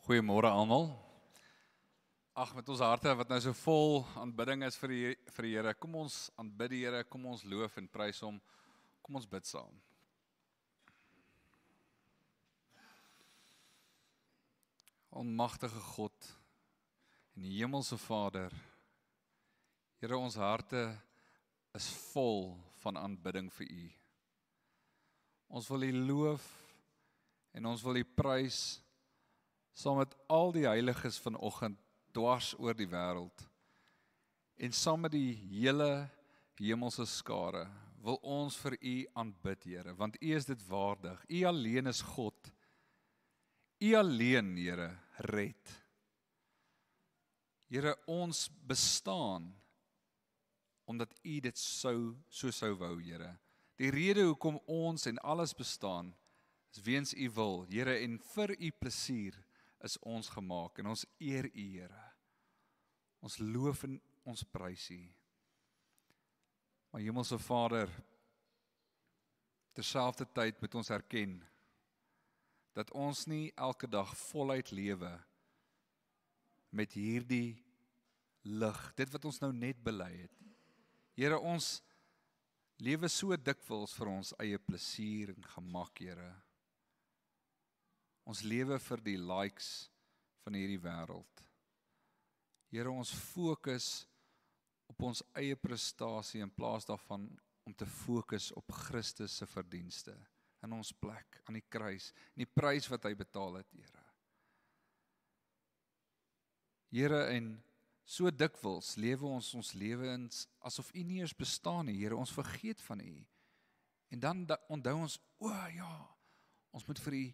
Goeiemôre almal. Ag, met ons harte wat nou so vol aanbidding is vir die Here. Kom ons aanbid die Here, kom ons loof en prys hom. Kom ons bid saam. Almagtige God en die hemelse Vader, Here, ons harte is vol van aanbidding vir U. Ons wil U loof en ons wil U prys saam met al die heiliges vanoggend dwars oor die wêreld. En saam met die hele hemelse skare wil ons vir U aanbid, Here, want U is dit waardig. U alleen is God. U alleen, Here, red. Here, ons bestaan omdat U dit so sou wou, Here. Die rede hoekom ons en alles bestaan is weens U wil, Here, en vir U plesier is ons gemaak en ons eer U, Here. Ons loof en ons prys U. Maar Hemelse Vader, terselfdertyd moet ons erken dat ons nie elke dag voluit lewe met hierdie lig, dit wat ons nou net bely het. Here, ons lewe so dikwels vir ons eie plesier en gemak, Here. Ons lewe vir die likes van hierdie wêreld. Here, ons fokus op ons eie prestasie in plaas daarvan om te fokus op Christus se verdienste in ons plek aan die kruis en die prys wat hy betaal het, Here. Here, en so dikwels lewe ons lewens asof U nie eens bestaan nie, Here, ons vergeet van U. En dan onthou ons, ja, ons moet vir U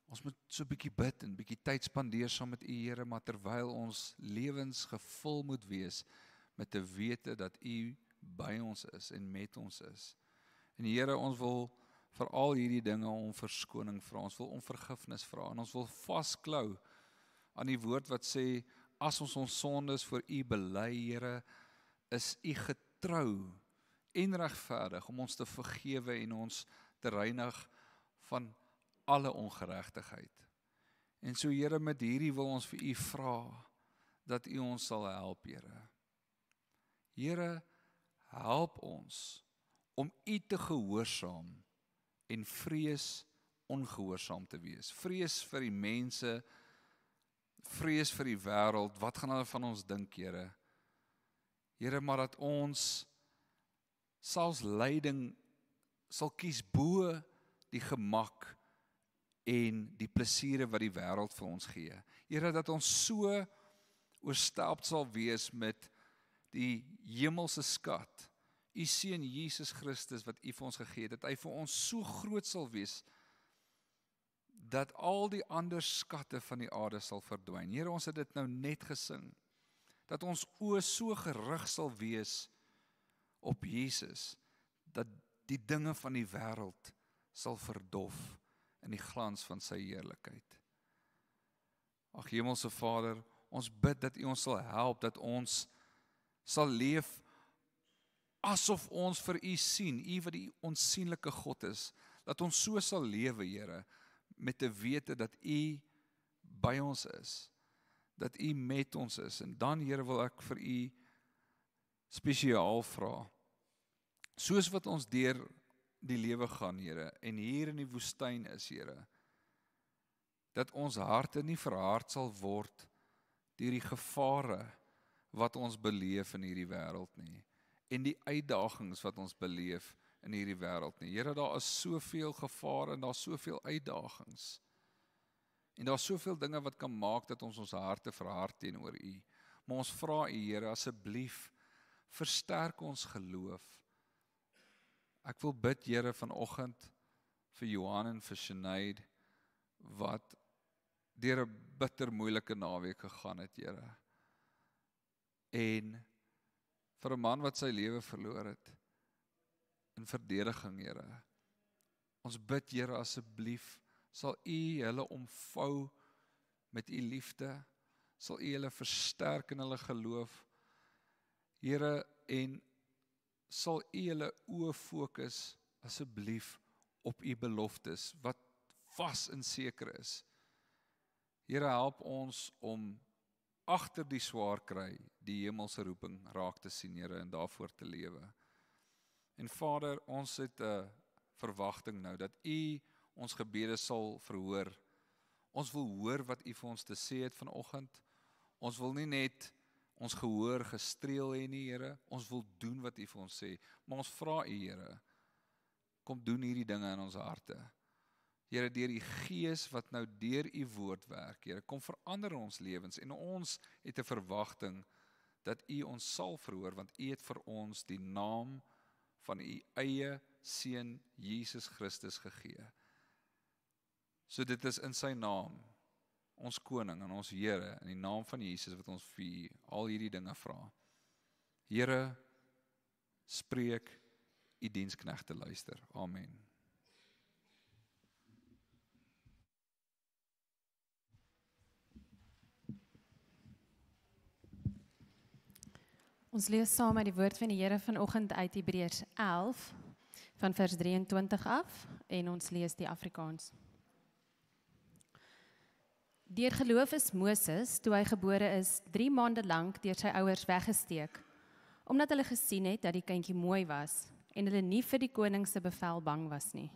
Ons moet so 'n bietjie bid en 'n bietjie tyd spandeer saam met U, Here, maar terwyl ons lewens gevul moet wees met te wete dat U by ons is en met ons is. En Here, ons wil vir al hierdie dinge om verskoning vra, ons wil om vergifnis vra en ons wil vasklou aan die woord wat sê, as ons sondes voor U bely, Here, is U getrou en regverdig om ons te vergewe en ons te reinig van alle ongeregtigheid. En so, Here, met hierdie wil ons vir U vra dat U ons sal help, Here. Here, help ons om U te gehoorsaam en vrees ongehoorsaam te wees. Vrees vir die mense, vrees vir die wêreld, wat gaan hulle van ons dink, Here? Here, maar dat ons selfs lyding sal kies bo die gemak en die plesiere wat die wêreld vir ons gee. Here, dat ons so oorstelp sal wees met die hemelse skat, U Seun Jesus Christus wat U vir ons gegee het, dat hy vir ons so groot sal wees, dat al die ander skatte van die aarde sal verdwyn. Here, ons het dit nou net gesing, dat ons oë so gerig sal wees op Jesus, dat die dinge van die wêreld sal verdof in die glans van sy heerlikheid. Ag, Hemelse Vader, ons bid dat U ons sal help, dat ons sal leef asof ons vir U sien, U wat die onsienlike God is, dat ons so sal lewe, Here, met te wete dat U by ons is, dat U met ons is. En dan, Here, wil ek vir U spesiaal vra, soos wat ons deur die lewe gaan, Here, en hier in die woestyn is, Here, dat ons harte nie verhard sal word deur die gevare wat ons beleef in hierdie wêreld nie, en die uitdagings wat ons beleef in hierdie wêreld nie. Here, daar is soveel gevare en daar is soveel uitdagings, en daar is soveel dinge wat kan maak dat ons harte verhard teenoor U, maar ons vra U, Here, asseblief, versterk ons geloof. Ek wil bid, Here, vanoggend vir Johan en vir Sinead, wat deur 'n bitter moeilike naweek gegaan het, Here. En vir 'n man wat sy lewe verloor het in verdediging, Here. Ons bid, Here, asseblief, sal U hulle omvou met U liefde, sal U hulle versterk in hulle geloof, Here, en sal U hulle oë fokus asseblief op U beloftes, wat vas en seker is. Here, help ons om agter die swaar kry, die hemelse roeping raak te sien, Here, en daarvoor te lewe. En Vader, ons het 'n verwagting nou, dat U ons gebede sal verhoor. Ons wil hoor wat U vir ons te sê het vanoggend. Ons wil nie net ons gehoor gestreel hê nie, Here. Ons wil doen wat U vir ons sê. Maar ons vra U, Here, kom doen hierdie dinge in ons harte. Here, deur U Gees wat nou deur U woord werk, Here, kom verander ons lewens en ons het 'n verwagting dat U ons sal verhoor, want U het vir ons die naam van U eie Seun Jesus Christus gegee. So dit is in sy naam, ons koning en ons Here, in die naam van Jesus wat ons vir U al hierdie dinge vra. Here, spreek, U diensknegte luister. Amen. Ons lees saam uit die woord van die Here vanoggend uit Hebreërs 11 van vers 23 af en ons lees die Afrikaans. Deur geloof is Moses, toe hy gebore is, 3 maande lank deur sy ouers weggesteek, omdat hulle gesien het dat die kindjie mooi was en hulle nie vir die koning se bevel bang was nie.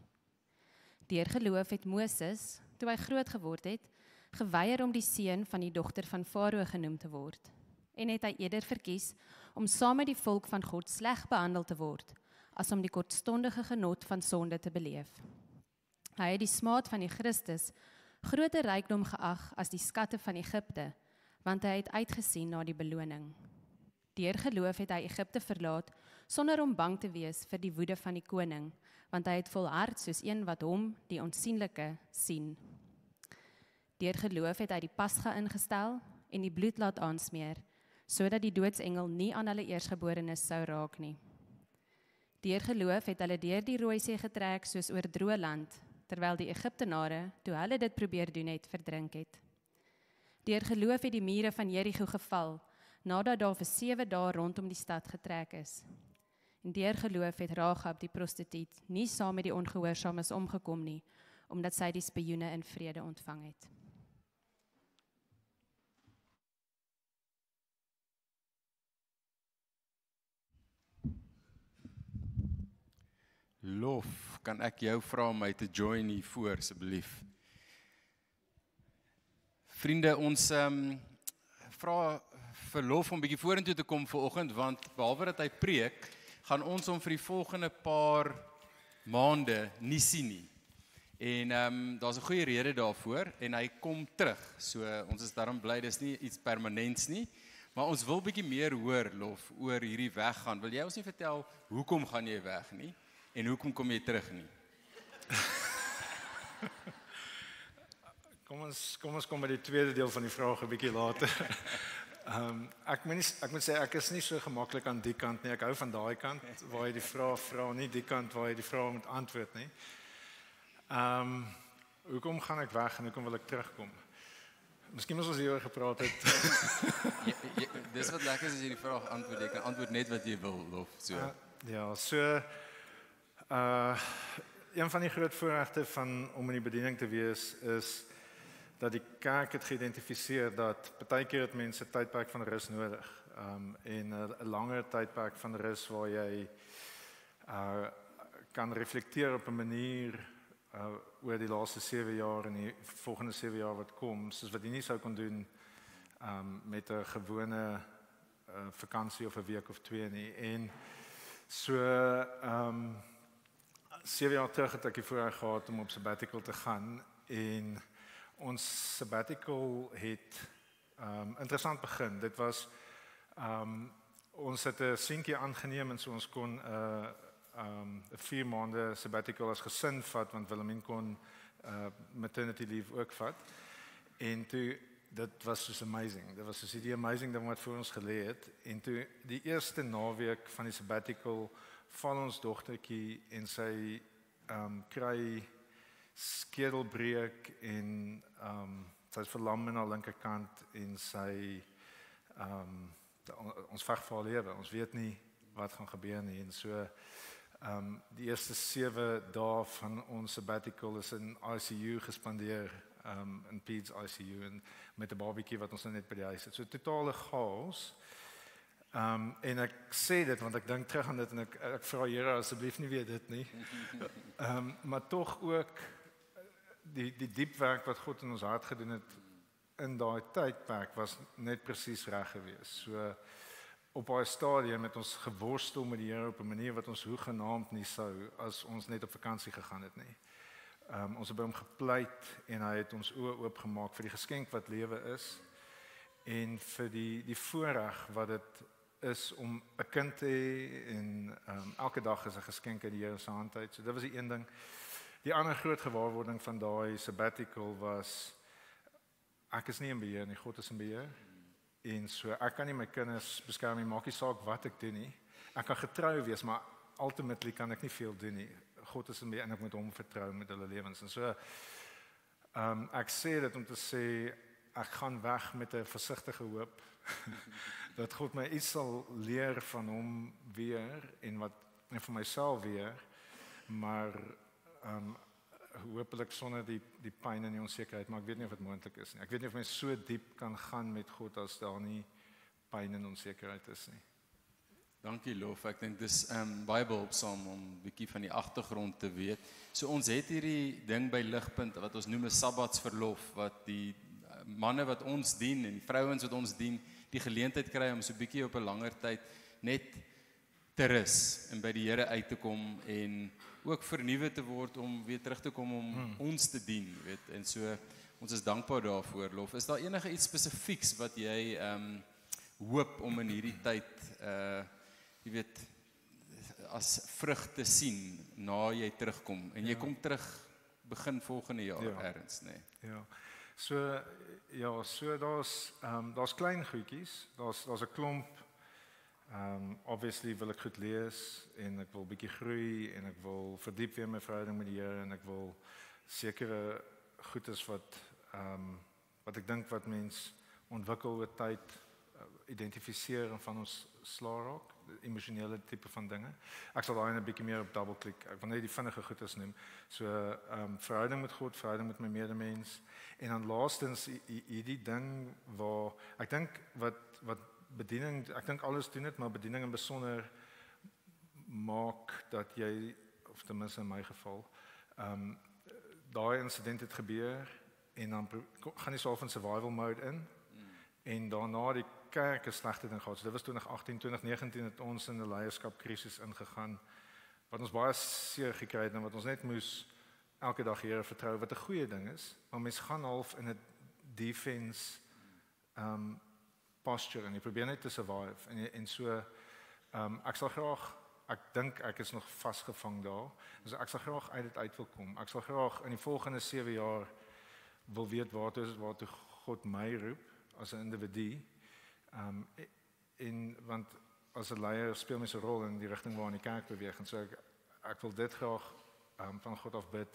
Deur geloof het Moses, toe hy groot geword het, geweier om die seun van die dogter van Farao genoem te word, en het hy eerder verkies om saam met die volk van God sleg behandel te word, as om die kortstondige genot van sonde te beleef. Hy het die smaad van die Christus groter rykdom geag as die skatte van Egipte, want hy het uitgesien na die beloning. Deur geloof het hy Egipte verlaat, sonder om bang te wees vir die woede van die koning, want hy het volhard soos een wat hom, die onsienlike, sien. Deur geloof het hy die Pasga ingestel en die bloed laat aansmeer, sodat die doodsengel nie aan hulle eersgeborenes sou raak nie. Deur geloof het hulle deur die Rooi See getrek soos oor droë land, terwyl die Egiptenare, toe hulle dit probeer doen het, verdrink het. Deur geloof het die mure van Jerigo geval, nadat daar vir 7 dae rondom die stad getrek is. En deur geloof het Rahab die prostituut nie saam met die ongehoorsaames omgekom nie, omdat sy die spioene in vrede ontvang het. Lof, kan ek jou vra om my te join hier voor, asseblief? Vriende, ons vra vir Lof om bietjie vorentoe te kom vanoggend, want behalwe dat hy preek, gaan ons hom vir die volgende paar maande nie sien nie. En daar's 'n goeie rede daarvoor en hy kom terug. So ons is daarom bly, dis nie iets permanents nie, maar ons wil bietjie meer hoor, Lof, oor hierdie weggaan. Wil jy ons nie vertel hoekom gaan jy weg nie? En hoekom kom jy terug nie? Kom ons kom by die tweede deel van die vraag 'n bietjie later. Ek moet sê ek is nie so gemaklik aan die kant nie. Ek hou van daai kant waar jy die vraag vra, nie die kant waar jy die vraag moet antwoord nie. Hoekom gaan ek weg en hoekom wil ek terugkom? Miskien moes ons hieroor gepraat het. Dis wat lekker is as jy die vraag antwoord. Jy kan antwoord net wat jy wil, Lof. So. Ja, so een van die groot voorregte van om in die bediening te wees is dat die kerk het geïdentifiseer dat partykeer het mense 'n tydperk van rus nodig. En 'n langer tydperk van rus waar jy kan reflekteer op 'n manier oor die laaste 7 jaar en die volgende 7 jaar wat kom, soos wat jy nie sou kon doen met 'n gewone vakansie of 'n week of 2 nie. En so 7 jaar terug het ek die voorreg gehad om op sabbatical te gaan en ons sabbatical het interessant begin. Dit was ons het 'n seentjie aangeneem en so ons kon 'n 4 maande sabbatical as gesin vat want Wilhelmine kon maternity leave ook vat. En toe dit was so amazing. Dit was so die amazing ding wat vir ons gelê het. En toe die eerste naweek van die sabbatical val ons dogtertjie en sy kry skedelbreek en sy is verlam aan haar linkerkant en sy ons veg vir haar lewe. Ons weet nie wat gaan gebeur nie. En so die eerste 7 dae van ons sabbatical is in ICU gespandeer in Peds ICU en met 'n babatjie wat ons nou net by die huis het. So totale chaos. En ek sê dit want ek dink terug aan dit en ek vra Here asseblief nie weer dit nie. Maar tog ook die diep werk wat God in ons hart gedoen het in daai tydperk was net presies reg geweest. So op daai stadium het ons geworstel met die Here op 'n manier wat ons hoegenaamd nie sou as ons net op vakansie gegaan het nie. Ons het by hom gepleit en hy het ons oë oopgemaak vir die geskenk wat lewe is en vir die voorreg wat dit is om 'n kind te hê en elke dag is 'n geskenk uit die Here se hand uit. So dit was die een ding. Die ander groot gewaarwording van daai sabbatical was ek is nie in beheer nie, God is in beheer. En so ek kan nie my kinders beskerm nie, maak nie saak wat ek doen nie. Ek kan getrou wees, maar ultimately kan ek nie veel doen nie. God is in beheer en ek moet hom vertrou met hulle lewens. En so ek sê dit om te sê ek gaan weg met 'n versigtige hoop dat God my iets sal leer van hom weer en van myself weer, maar hopelik sonder die pyn en die onsekerheid, maar ek weet nie of dit moontlik is nie. Ek weet nie of mens so diep kan gaan met God as daar nie pyn en onsekerheid is nie. Dankie Lof, ek dink dis baie behulpsaam om 'n bietjie van die agtergrond te weet. So ons het hierdie ding by Ligpunt wat ons noem 'n sabbatsverlof, wat die manne wat ons dien en die vrouens wat ons dien, die geleentheid kry om so 'n bietjie op 'n langer tyd net te rus en by die Here uit te kom en ook vernuwe te word om weer terug te kom om ons te dien, weet. En so ons is dankbaar daarvoor, Lof. Is daar enige iets spesifieks wat jy hoop om in hierdie tyd jy weet as vrug te sien na jy terugkom en jy kom terug begin volgende jaar ergens, nê? Ja. So daar's klein goedjies, daar's 'n klomp. Obviously wil ek goed lees en ek wil bietjie groei en ek wil verdiep weer my verhouding met die Here en ek wil sekere goedes wat ek dink wat mens ontwikkel oor tyd identifiseer en van ons slaag raak, emosionele tipe van dinge. Ek sal daai 'n bietjie meer op double klik. Ek wil net die vinnige goedes noem. So verhouding met God, verhouding met my medemens en dan laastens hierdie ding waar ek dink wat bediening, ek dink alles doen dit, maar bediening in besonder maak dat jy, of ten minste in my geval, daai insident het gebeur en dan gaan jy so half in survival mode in en daarna die kerk is slegte ding gehad. So dit was 2018, 2019 het ons in 'n leierskapkrisis ingegaan wat ons baie seer gekry het en wat ons net moes elke dag Here vertrou, wat 'n goeie ding is, maar mens gaan half in 'n defense posture en jy probeer net te survive en so ek sal graag, ek dink ek is nog vasgevang daar. So ek sal graag uit dit uit wil kom. Ek sal graag in die volgende 7 jaar wil weet waartoe God my roep as 'n individu. Want as 'n leier speel mens 'n rol in die rigting waarin die kerk beweeg en so ek wil dit graag van God af bid.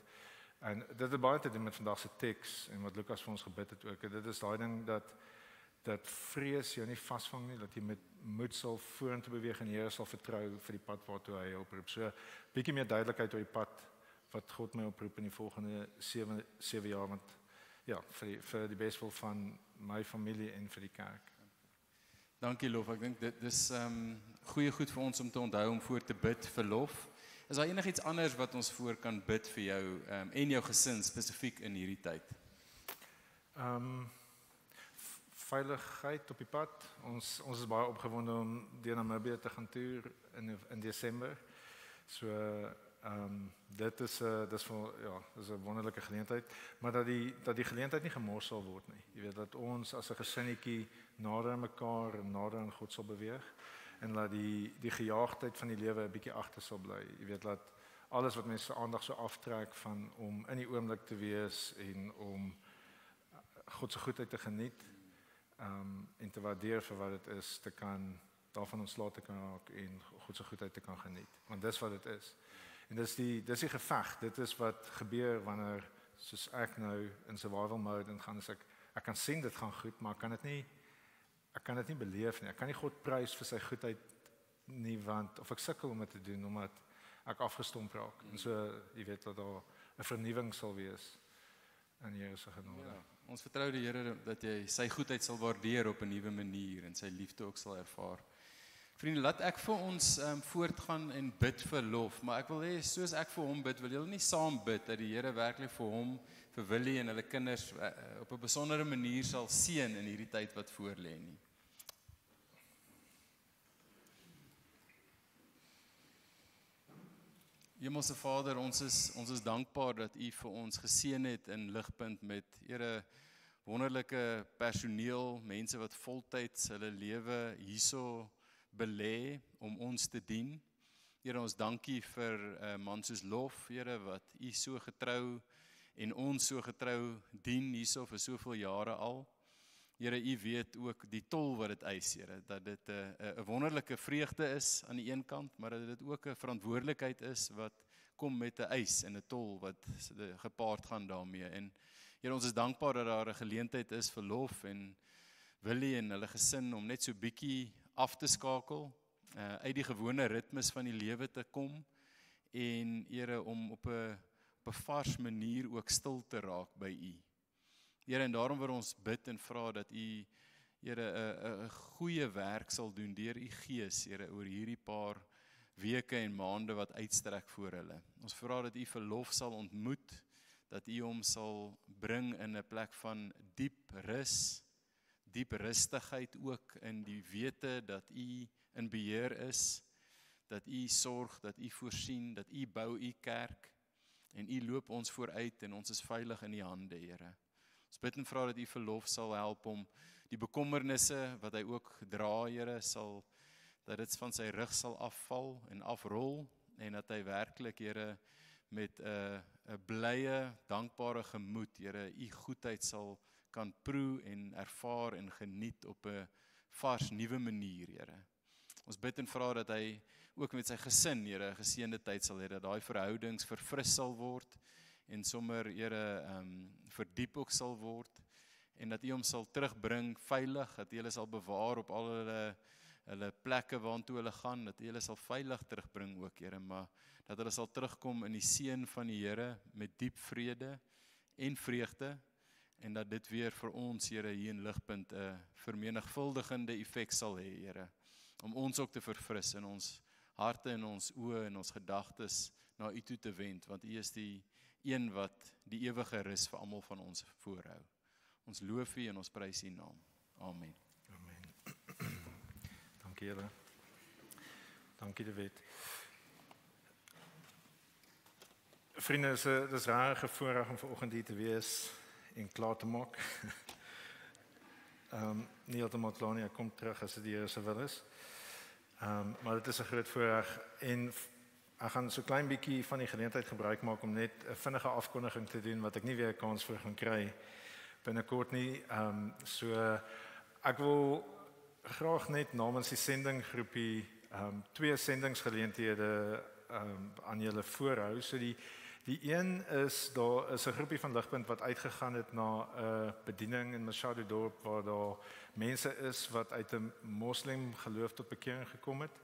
En dit het baie te doen met vandag se teks en wat Lukas vir ons gebid het ook. Dit is daai ding dat vrees jou nie vasvang nie, dat jy met moed sal vorentoe beweeg en die Here sal vertrou vir die pad waartoe hy jou oproep. So bietjie meer duidelikheid oor die pad wat God my oproep in die volgende 7 jaar, want ja, vir die beswil van my familie en vir die kerk. Dankie Lof, ek dink dit is goeie goed vir ons om te onthou om voor te bid vir Lof. Is daar enigiets anders wat ons voor kan bid vir jou en jou gesin spesifiek in hierdie tyd? Veiligheid op die pad. Ons is baie opgewonde om deur Namibië te gaan toer in Desember. So dit is 'n wonderlike geleentheid, maar dat die geleentheid nie gemors sal word nie. Jy weet dat ons as 'n gesinnetjie nader aan mekaar en nader aan God sal beweeg en dat die gejaagdheid van die lewe 'n bietjie agter sal bly. Jy weet dat alles wat mense aandag so aftrek van om in die oomblik te wees en om God se goedheid te geniet en te waardeer vir wat dit is, te kan daarvan ontslae te kan raak en God se goedheid te kan geniet. Want dis wat dit is. En dis die geveg. Dit is wat gebeur wanneer soos ek nou in survival mode en gaan as ek kan sien dit gaan goed, maar ek kan dit nie beleef nie. Ek kan nie God prys vir sy goedheid nie, want of ek sukkel om dit te doen omdat ek afgestomp raak. En so jy weet dat daar 'n vernuwing sal wees in die Here se genade. Ja, ons vertrou die Here dat jy sy goedheid sal waardeer op 'n nuwe manier en sy liefde ook sal ervaar. Vriende, laat ek vir ons voortgaan en bid vir lof, maar ek wil hê soos ek vir hom bid, wil julle nie saam bid dat die Here werklik vir hom, vir Willie en hulle kinders op 'n besondere manier sal seën in hierdie tyd wat voor lê nie. Hemelse Vader, ons is dankbaar dat U vir ons geseën het in Ligpunt met Here wonderlike personeel, mense wat voltyds hulle lewe hierso belê om ons te dien. Here, ons dankie vir 'n man soos Lof, Here, wat U so getrou en ons so getrou dien hierso vir soveel jare al. Here, U weet ook die tol wat dit eis, Here, dat dit 'n wonderlike vreugde is aan die een kant, maar dat dit ook 'n verantwoordelikheid is wat kom met 'n eis en 'n tol wat gepaard gaan daarmee. En Here, ons is dankbaar dat daar 'n geleentheid is vir Lof en Willie en hulle gesin om net so bietjie af te skakel, uit die gewone ritmes van die lewe te kom en Here, om op 'n vars manier ook stil te raak by U. Here, en daarom wil ons bid en vra dat U, Here, 'n goeie werk sal doen deur U Gees, Here, oor hierdie paar weke en maande wat uitstrek voor hulle. Ons vra dat U verlof sal ontmoet, dat U hom sal bring in 'n plek van diep rus, diep rustigheid ook in die wete dat U in beheer is, dat U sorg, dat U voorsien, dat U bou U kerk en U loop ons vooruit en ons is veilig in U hande, Here. Ons bid en vra dat U verlof sal help om die bekommernisse wat hy ook dra, Here, dat dit van sy rug sal afval en afrol en dat hy werklik, Here, met 'n blye, dankbare gemoed, Here, U goedheid sal kan proe en ervaar en geniet op 'n vars, nuwe manier, Here. Ons bid en vra dat hy ook met sy gesin, Here, 'n geseënde tyd sal hê, dat daai verhoudings verfris sal word en sommer, Here, verdiep ook sal word en dat U hom sal terugbring veilig, dat U hulle sal bewaar op al hulle plekke waartoe hulle gaan, dat U hulle sal veilig terugbring ook, Here, maar dat hulle sal terugkom in die seën van die Here met diep vrede en vreugde en dat dit weer vir ons, Here, hier in Ligpunt 'n vermenigvuldigende effek sal hê, Here, om ons ook te verfris in ons harte en ons oë en ons gedagtes na U toe te wend, want U is die een wat die ewige rus vir almal van ons voorhou. Ons loof U en ons prys U naam. Amen. Amen. Dankie julle. Dankie David. Vriende, dit is rare voorreg om vanoggend hier te wees en klaar te maak. Nie heeltemal klaar nie, ek kom terug as dit die Here se wil is. Maar dit is 'n groot voorreg en ek gaan so klein bietjie van die geleentheid gebruik maak om net 'n vinnige afkondiging te doen wat ek nie weer 'n kans vir gaan kry binnekort nie. So ek wil graag net namens die sendinggroepie 2 sendingsgeleenthede aan julle voorhou. So die een is daar is 'n groepie van Ligpunt wat uitgegaan het na 'n bediening in Machado dorp waar daar mense is wat uit 'n moslim geloof tot bekering gekom het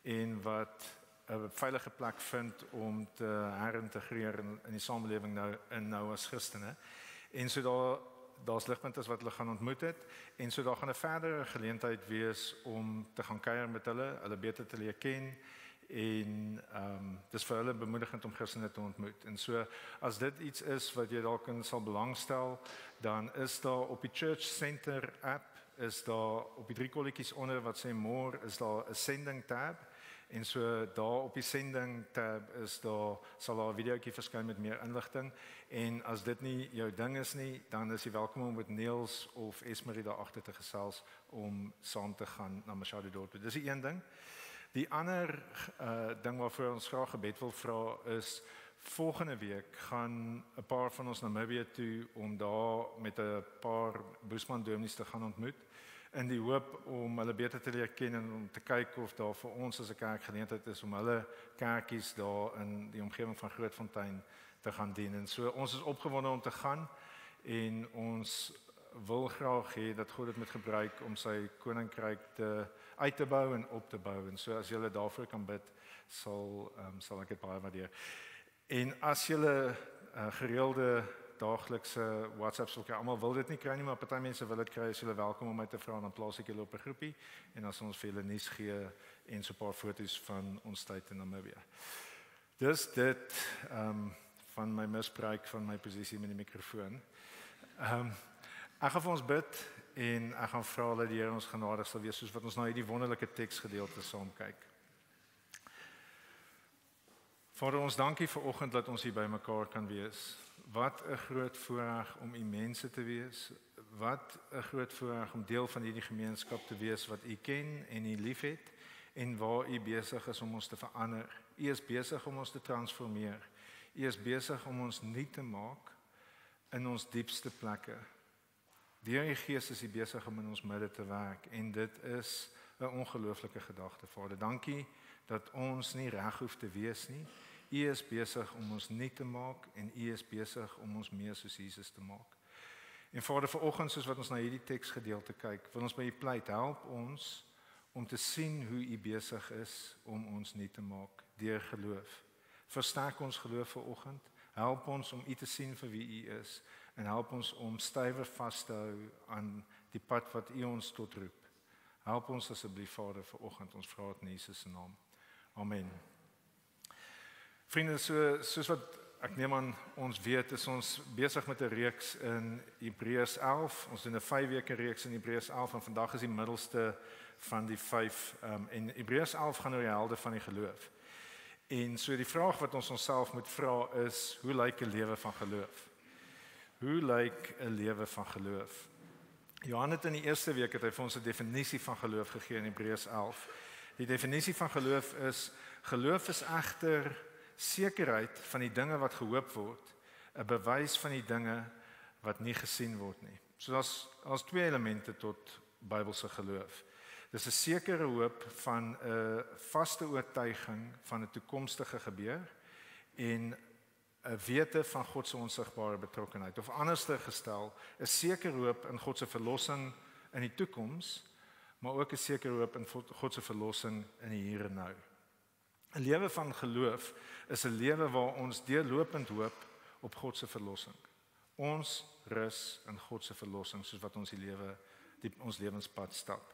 en wat 'n veilige plek vind om te herintegreer in die samelewing nou as Christene. En so daar's Ligpunters wat hulle gaan ontmoet het en so daar gaan 'n verdere geleentheid wees om te gaan kuier met hulle beter te leer ken. En dis vir hulle bemoedigend om Christene te ontmoet. En so as dit iets is wat jy dalk sal belangstel, dan is daar op die Church Center app, is daar op die 3 kolletjies onder wat sê more, is daar 'n sending tab. En so daar op die sending tab sal daar 'n videoetjie verskyn met meer inligting. En as dit nie jou ding is nie, dan is jy welkom om met Niels of Esmerie daar agter te gesels om saam te gaan na Machado dorp. Dis die een ding. Die ander ding waarvoor ons graag gebed wil vra is volgende week gaan 'n paar van ons Namibië toe om daar met 'n paar Boesman dominees te gaan ontmoet in die hoop om hulle beter te leer ken en om te kyk of daar vir ons as 'n kerk geleentheid is om hulle kerkies daar in die omgewing van Grootfontein te gaan dien. En so ons is opgewonde om te gaan en ons wil graag hê dat God dit moet gebruik om sy koninkryk uit te bou en op te bou. En so as julle daarvoor kan bid, sal ek dit baie waardeer. En as julle gereelde daaglikse WhatsApps wil kry. Almal wil dit nie kry nie, maar party mense wil dit kry. As hulle welkom om my te vra, dan plaas ek julle op 'n groepie en dan sal ons vir julle nuus gee en so 'n paar foto's van ons tyd in Namibië. Dis dit van my misbruik van my posisie met die mikrofoon. Ek gaan vir ons bid en ek gaan vra dat die Here ons genadig sal wees soos wat ons na hierdie wonderlike teksgedeelte saam kyk. Vader, ons dankie vir oggend dat ons hier by mekaar kan wees. Wat 'n groot voorreg om u mense te wees. Wat 'n groot voorreg om deel van hierdie gemeenskap te wees wat u ken en u liefhet en waar u besig is om ons te verander. U is besig om ons te transformeer. U is besig om ons nuut te maak in ons diepste plekke. Deur die Gees is u besig om in ons midde te werk en dit is 'n ongelooflike gedagte, Vader. Dankie dat ons nie reg hoef te wees nie. U is besig om ons nuut te maak en u is besig om ons meer soos Jesus te maak. En Vader, vanoggend soos wat ons na hierdie teksgedeelte kyk, wil ons by u pleit, help ons om te sien hoe u besig is om ons nuut te maak deur geloof. Versterk ons geloof vanoggend. Help ons om u te sien vir wie u is en help ons om stywer vas te hou aan die pad wat u ons tot roep. Help ons asseblief, Vader, vanoggend. Ons vra dit in Jesus se naam. Amen. Vriende, soos wat ek neem aan ons weet, is ons besig met 'n reeks in Hebreërs 11. Ons doen 'n 5 weke reeks in Hebreërs 11 en vandag is die middelste van die 5. En Hebreërs 11 gaan oor die helde van die geloof. En so die vraag wat ons onsself moet vra is, hoe lyk 'n lewe van geloof? Hoe lyk 'n lewe van geloof? Johan het in die eerste week het hy vir ons 'n definisie van geloof gegee in Hebreërs 11. Die definisie van geloof is egter sekerheid van die dinge wat gehoop word, 'n bewys van die dinge wat nie gesien word nie. So daar's 2 elemente tot Bybelse geloof. Dis 'n sekere hoop van 'n vaste oortuiging van 'n toekomstige gebeur en 'n wete van God se onsigbare betrokkenheid. Of anderster gestel, 'n sekere hoop in God se verlossing in die toekoms, maar ook 'n sekere hoop in God se verlossing in die hier en nou. 'n Lewe van geloof is 'n lewe waar ons deurlopend hoop op God se verlossing. Ons rus in God se verlossing soos wat ons ons lewenspad stap.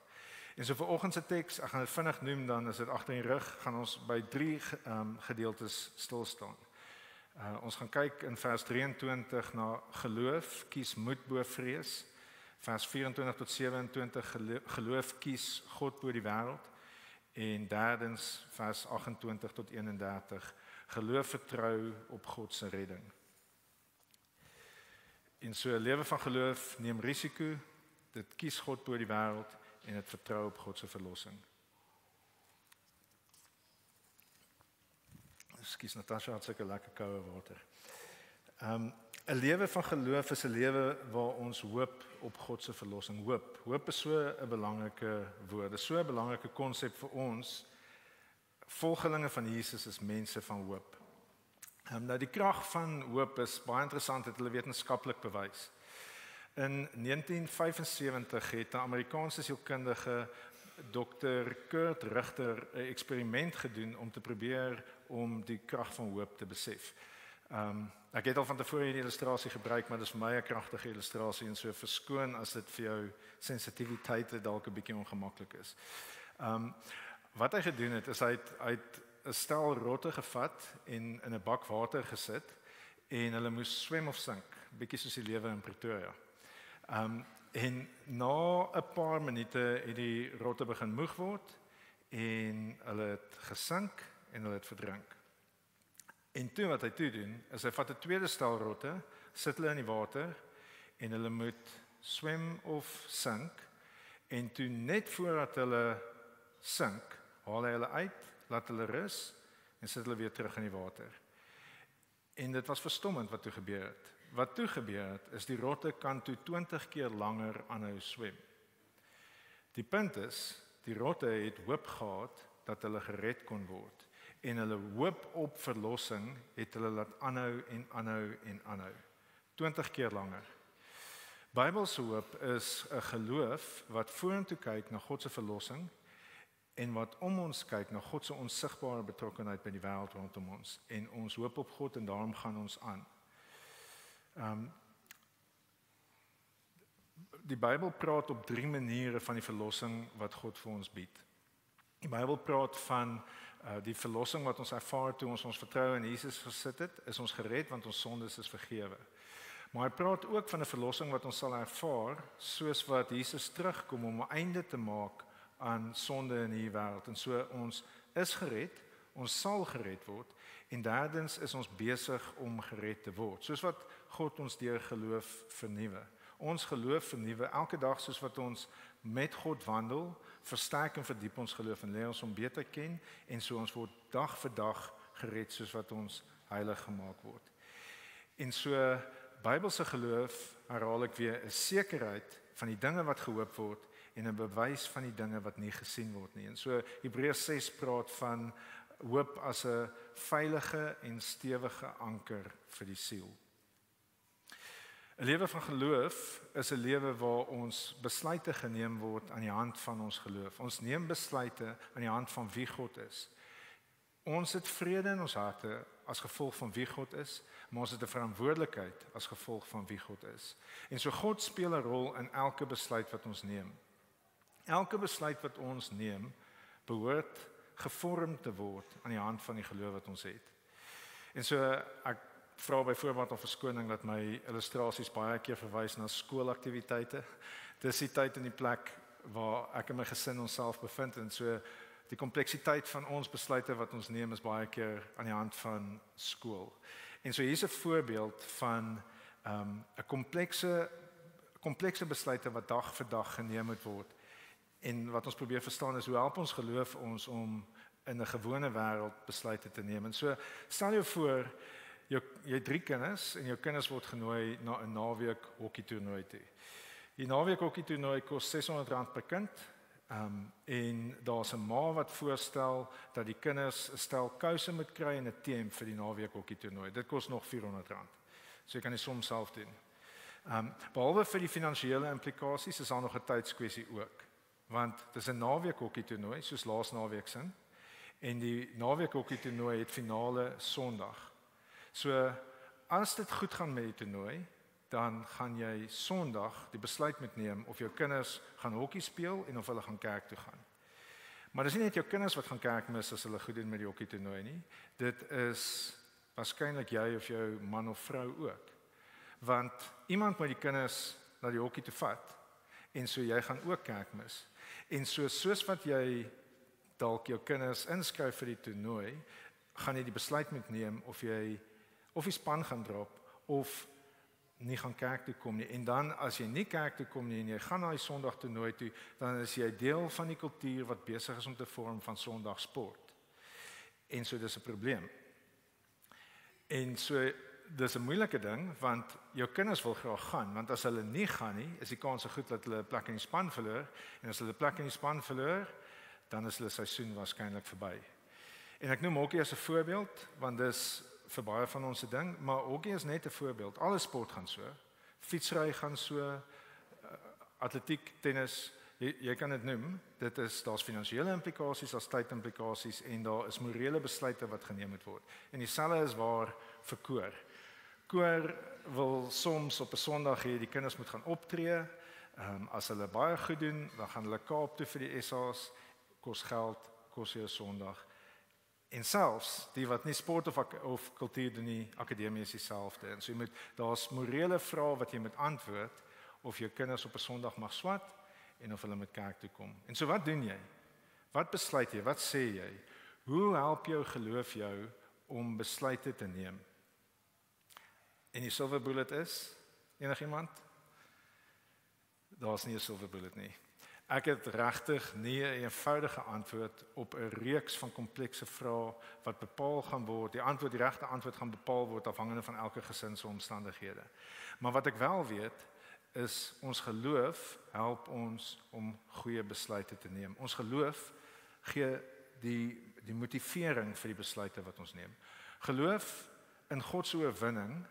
En so vir oggend se teks, ek gaan dit vinnig noem, dan is dit agter in die rug, gaan ons by 3 gedeeltes stil staan. Ons gaan kyk in vers 23 na geloof, kies moed bo vrees. Vers 24 tot 27, geloof kies God bo die wêreld. En derdens vers 28 tot 31, geloof vertrou op God se redding. En so 'n lewe van geloof neem risiko, dit kies God bo die wêreld en dit vertrou op God se verlossing. Ekskuus, Natasha het seker lekker koue water. 'n Lewe van geloof is 'n lewe waar ons hoop op God se verlossing. Hoop is so 'n belangrike woord. Dit is so 'n belangrike konsep vir ons. Volgelinge van Jesus is mense van hoop. Nou die krag van hoop is baie interessant, het hulle wetenskaplik bewys. In 1975 het 'n Amerikaanse sielkundige Dr. Kurt Richter 'n eksperiment gedoen om te probeer om die krag van hoop te besef. Ek het al van tevore hierdie illustrasie gebruik, maar dit is vir my 'n kragtige illustrasie en so verskoon as dit vir jou sensitiwiteit dalk 'n bietjie ongemaklik is. Wat hy gedoen het is hy het 'n stel rotte gevat en in 'n bak water gesit en hulle moes swem of sink, bietjie soos die lewe in Pretoria. En na 'n paar minute het die rotte begin moeg word en hulle het gesink en hulle het verdrink. En toe wat hy toe doen, is hy vat 'n tweede stel rotte, sit hulle in die water en hulle moet swem of sink en toe net voordat hulle sink, haal hy hulle uit, laat hulle rus en sit hulle weer terug in die water. En dit was verstommend wat toe gebeur het. Wat toe gebeur het, is die rotte kan toe 20 keer langer aanhou swem. Die punt is, die rotte het hoop gehad dat hulle gered kon word. En hulle hoop op verlossing het hulle laat aanhou en aanhou en aanhou. 20 keer langer. Bybelse hoop is 'n geloof wat vorentoe kyk na God se verlossing en wat om ons kyk na God se onsigbare betrokkenheid by die wêreld rondom ons en ons hoop op God en daarom gaan ons aan. Die Bybel praat op 3 maniere van die verlossing wat God vir ons bied. Die Bybel praat van die verlossing wat ons ervaar toe ons vertroue in Jesus gesit het, is ons gered want ons sondes is vergewe. Maar hy praat ook van 'n verlossing wat ons sal ervaar, soos wat Jesus terugkom om 'n einde te maak aan sonde in hierdie wêreld. En so ons is gered, ons sal gered word, en derdens is ons besig om gered te word, soos wat God ons deur geloof vernuwe. Ons geloof vernuwe elke dag soos wat ons met God wandel, versterk en verdiep ons geloof en leer ons om beter ken, en so ons word dag vir dag gered soos wat ons heilig gemaak word. En so Bybelse geloof, herhaal ek weer, is sekerheid van die dinge wat gehoop word en 'n bewys van die dinge wat nie gesien word nie. En so Hebreërs 6 praat van hoop as 'n veilige en stewige anker vir die siel. 'n Lewe van geloof is 'n lewe waar ons besluite geneem word aan die hand van ons geloof. Ons neem besluite aan die hand van wie God is. Ons het vrede in ons harte as gevolg van wie God is, maar ons het 'n verantwoordelikheid as gevolg van wie God is. En so God speel 'n rol in elke besluit wat ons neem. Elke besluit wat ons neem, behoort gevorm te word aan die hand van die geloof wat ons het. En so ek vra byvoorbeeld om verskoning dat my illustrasies baie keer verwys na skoolaktiwiteite. Dis die tyd en die plek waar ek en my gesin onsself bevind, en so die kompleksiteit van ons besluite wat ons neem is baie keer aan die hand van skool. En so hier's 'n voorbeeld van 'n komplekse besluite wat dag vir dag geneem moet word. En wat ons probeer verstaan is hoe help ons geloof ons om in 'n gewone wêreld besluite te neem. En so stel jou voor jy het 3 kinders en jou kinders word genooi na 'n naweek hokkietoernooi toe. Die naweek hokkietoernooi kos R600 per kind. En daar's 'n ma wat voorstel dat die kinders 'n stel kouse moet kry en 'n T-hemp vir die naweek hokkietoernooi. Dit kos nog R400. So jy kan die som self doen. Behalwe vir die finansiële implikasies is daar nog 'n tydskwessie ook. Want dis 'n naweek hokkietoernooi soos laas naweek sin, en die naweek hokkietoernooi het finale Sondag. So as dit goed gaan met die toernooi, dan gaan jy Sondag die besluit moet neem of jou kinders gaan hokkie speel en of hulle gaan kerk toe gaan. Maar dis nie net jou kinders wat gaan kerk mis as hulle goed doen met die hokkietoernooi nie. Dit is waarskynlik jy of jou man of vrou ook. Want iemand moet die kinders na die hokkie toe vat, en so jy gaan ook kerk mis. En soos wat jy dalk jou kinders inskryf vir die toernooi, gaan jy die besluit moet neem of jy of die span gaan drop of nie gaan kerk toe kom nie. En dan as jy nie kerk toe kom nie en jy gaan na die Sondag toernooi toe, dan is jy deel van die kultuur wat besig is om te vorm van Sondag sport. En so dis 'n probleem. En so dis 'n moeilike ding want jou kinders wil graag gaan, want as hulle nie gaan nie, is die kans goed dat hulle 'n plek in die span verloor, en as hulle 'n plek in die span verloor, dan is hulle seisoen waarskynlik verby. En ek noem hokkie as 'n voorbeeld want dis vir baie van ons se ding, maar hokkie is net 'n voorbeeld. Alle sport gaan so. Fietsry gaan so, atletiek, tennis, jy kan dit noem. Daar's finansiële implikasies, daar's tydimplikasies en daar is morele besluite wat geneem moet word. En dieselfde is waar vir koor. Koor wil soms op 'n Sondag hê die kinders moet gaan optree. As hulle baie goed doen, dan gaan hulle Kaap toe vir die SA's, kos geld, kos jy 'n Sondag. En selfs die wat nie sport of kultuur doen nie, akademie is dieselfde. En so daar's morele vrae wat jy moet antwoord of jou kinders op 'n Sondag mag swat en of hulle met kerk toe kom. En so wat doen jy? Wat besluit jy? Wat sê jy? Hoe help jou geloof jou om besluite te neem? En die silver bullet is enigiemand? Daar's nie 'n silver bullet nie. Ek het regtig nie 'n eenvoudige antwoord op 'n reeks van komplekse vrae wat bepaal gaan word. Die regte antwoord gaan bepaal word afhangende van elke gesin se omstandighede. Maar wat ek wel weet is ons geloof help ons om goeie besluite te neem. Ons geloof gee die motivering vir die besluite wat ons neem. Geloof in God se oorwinning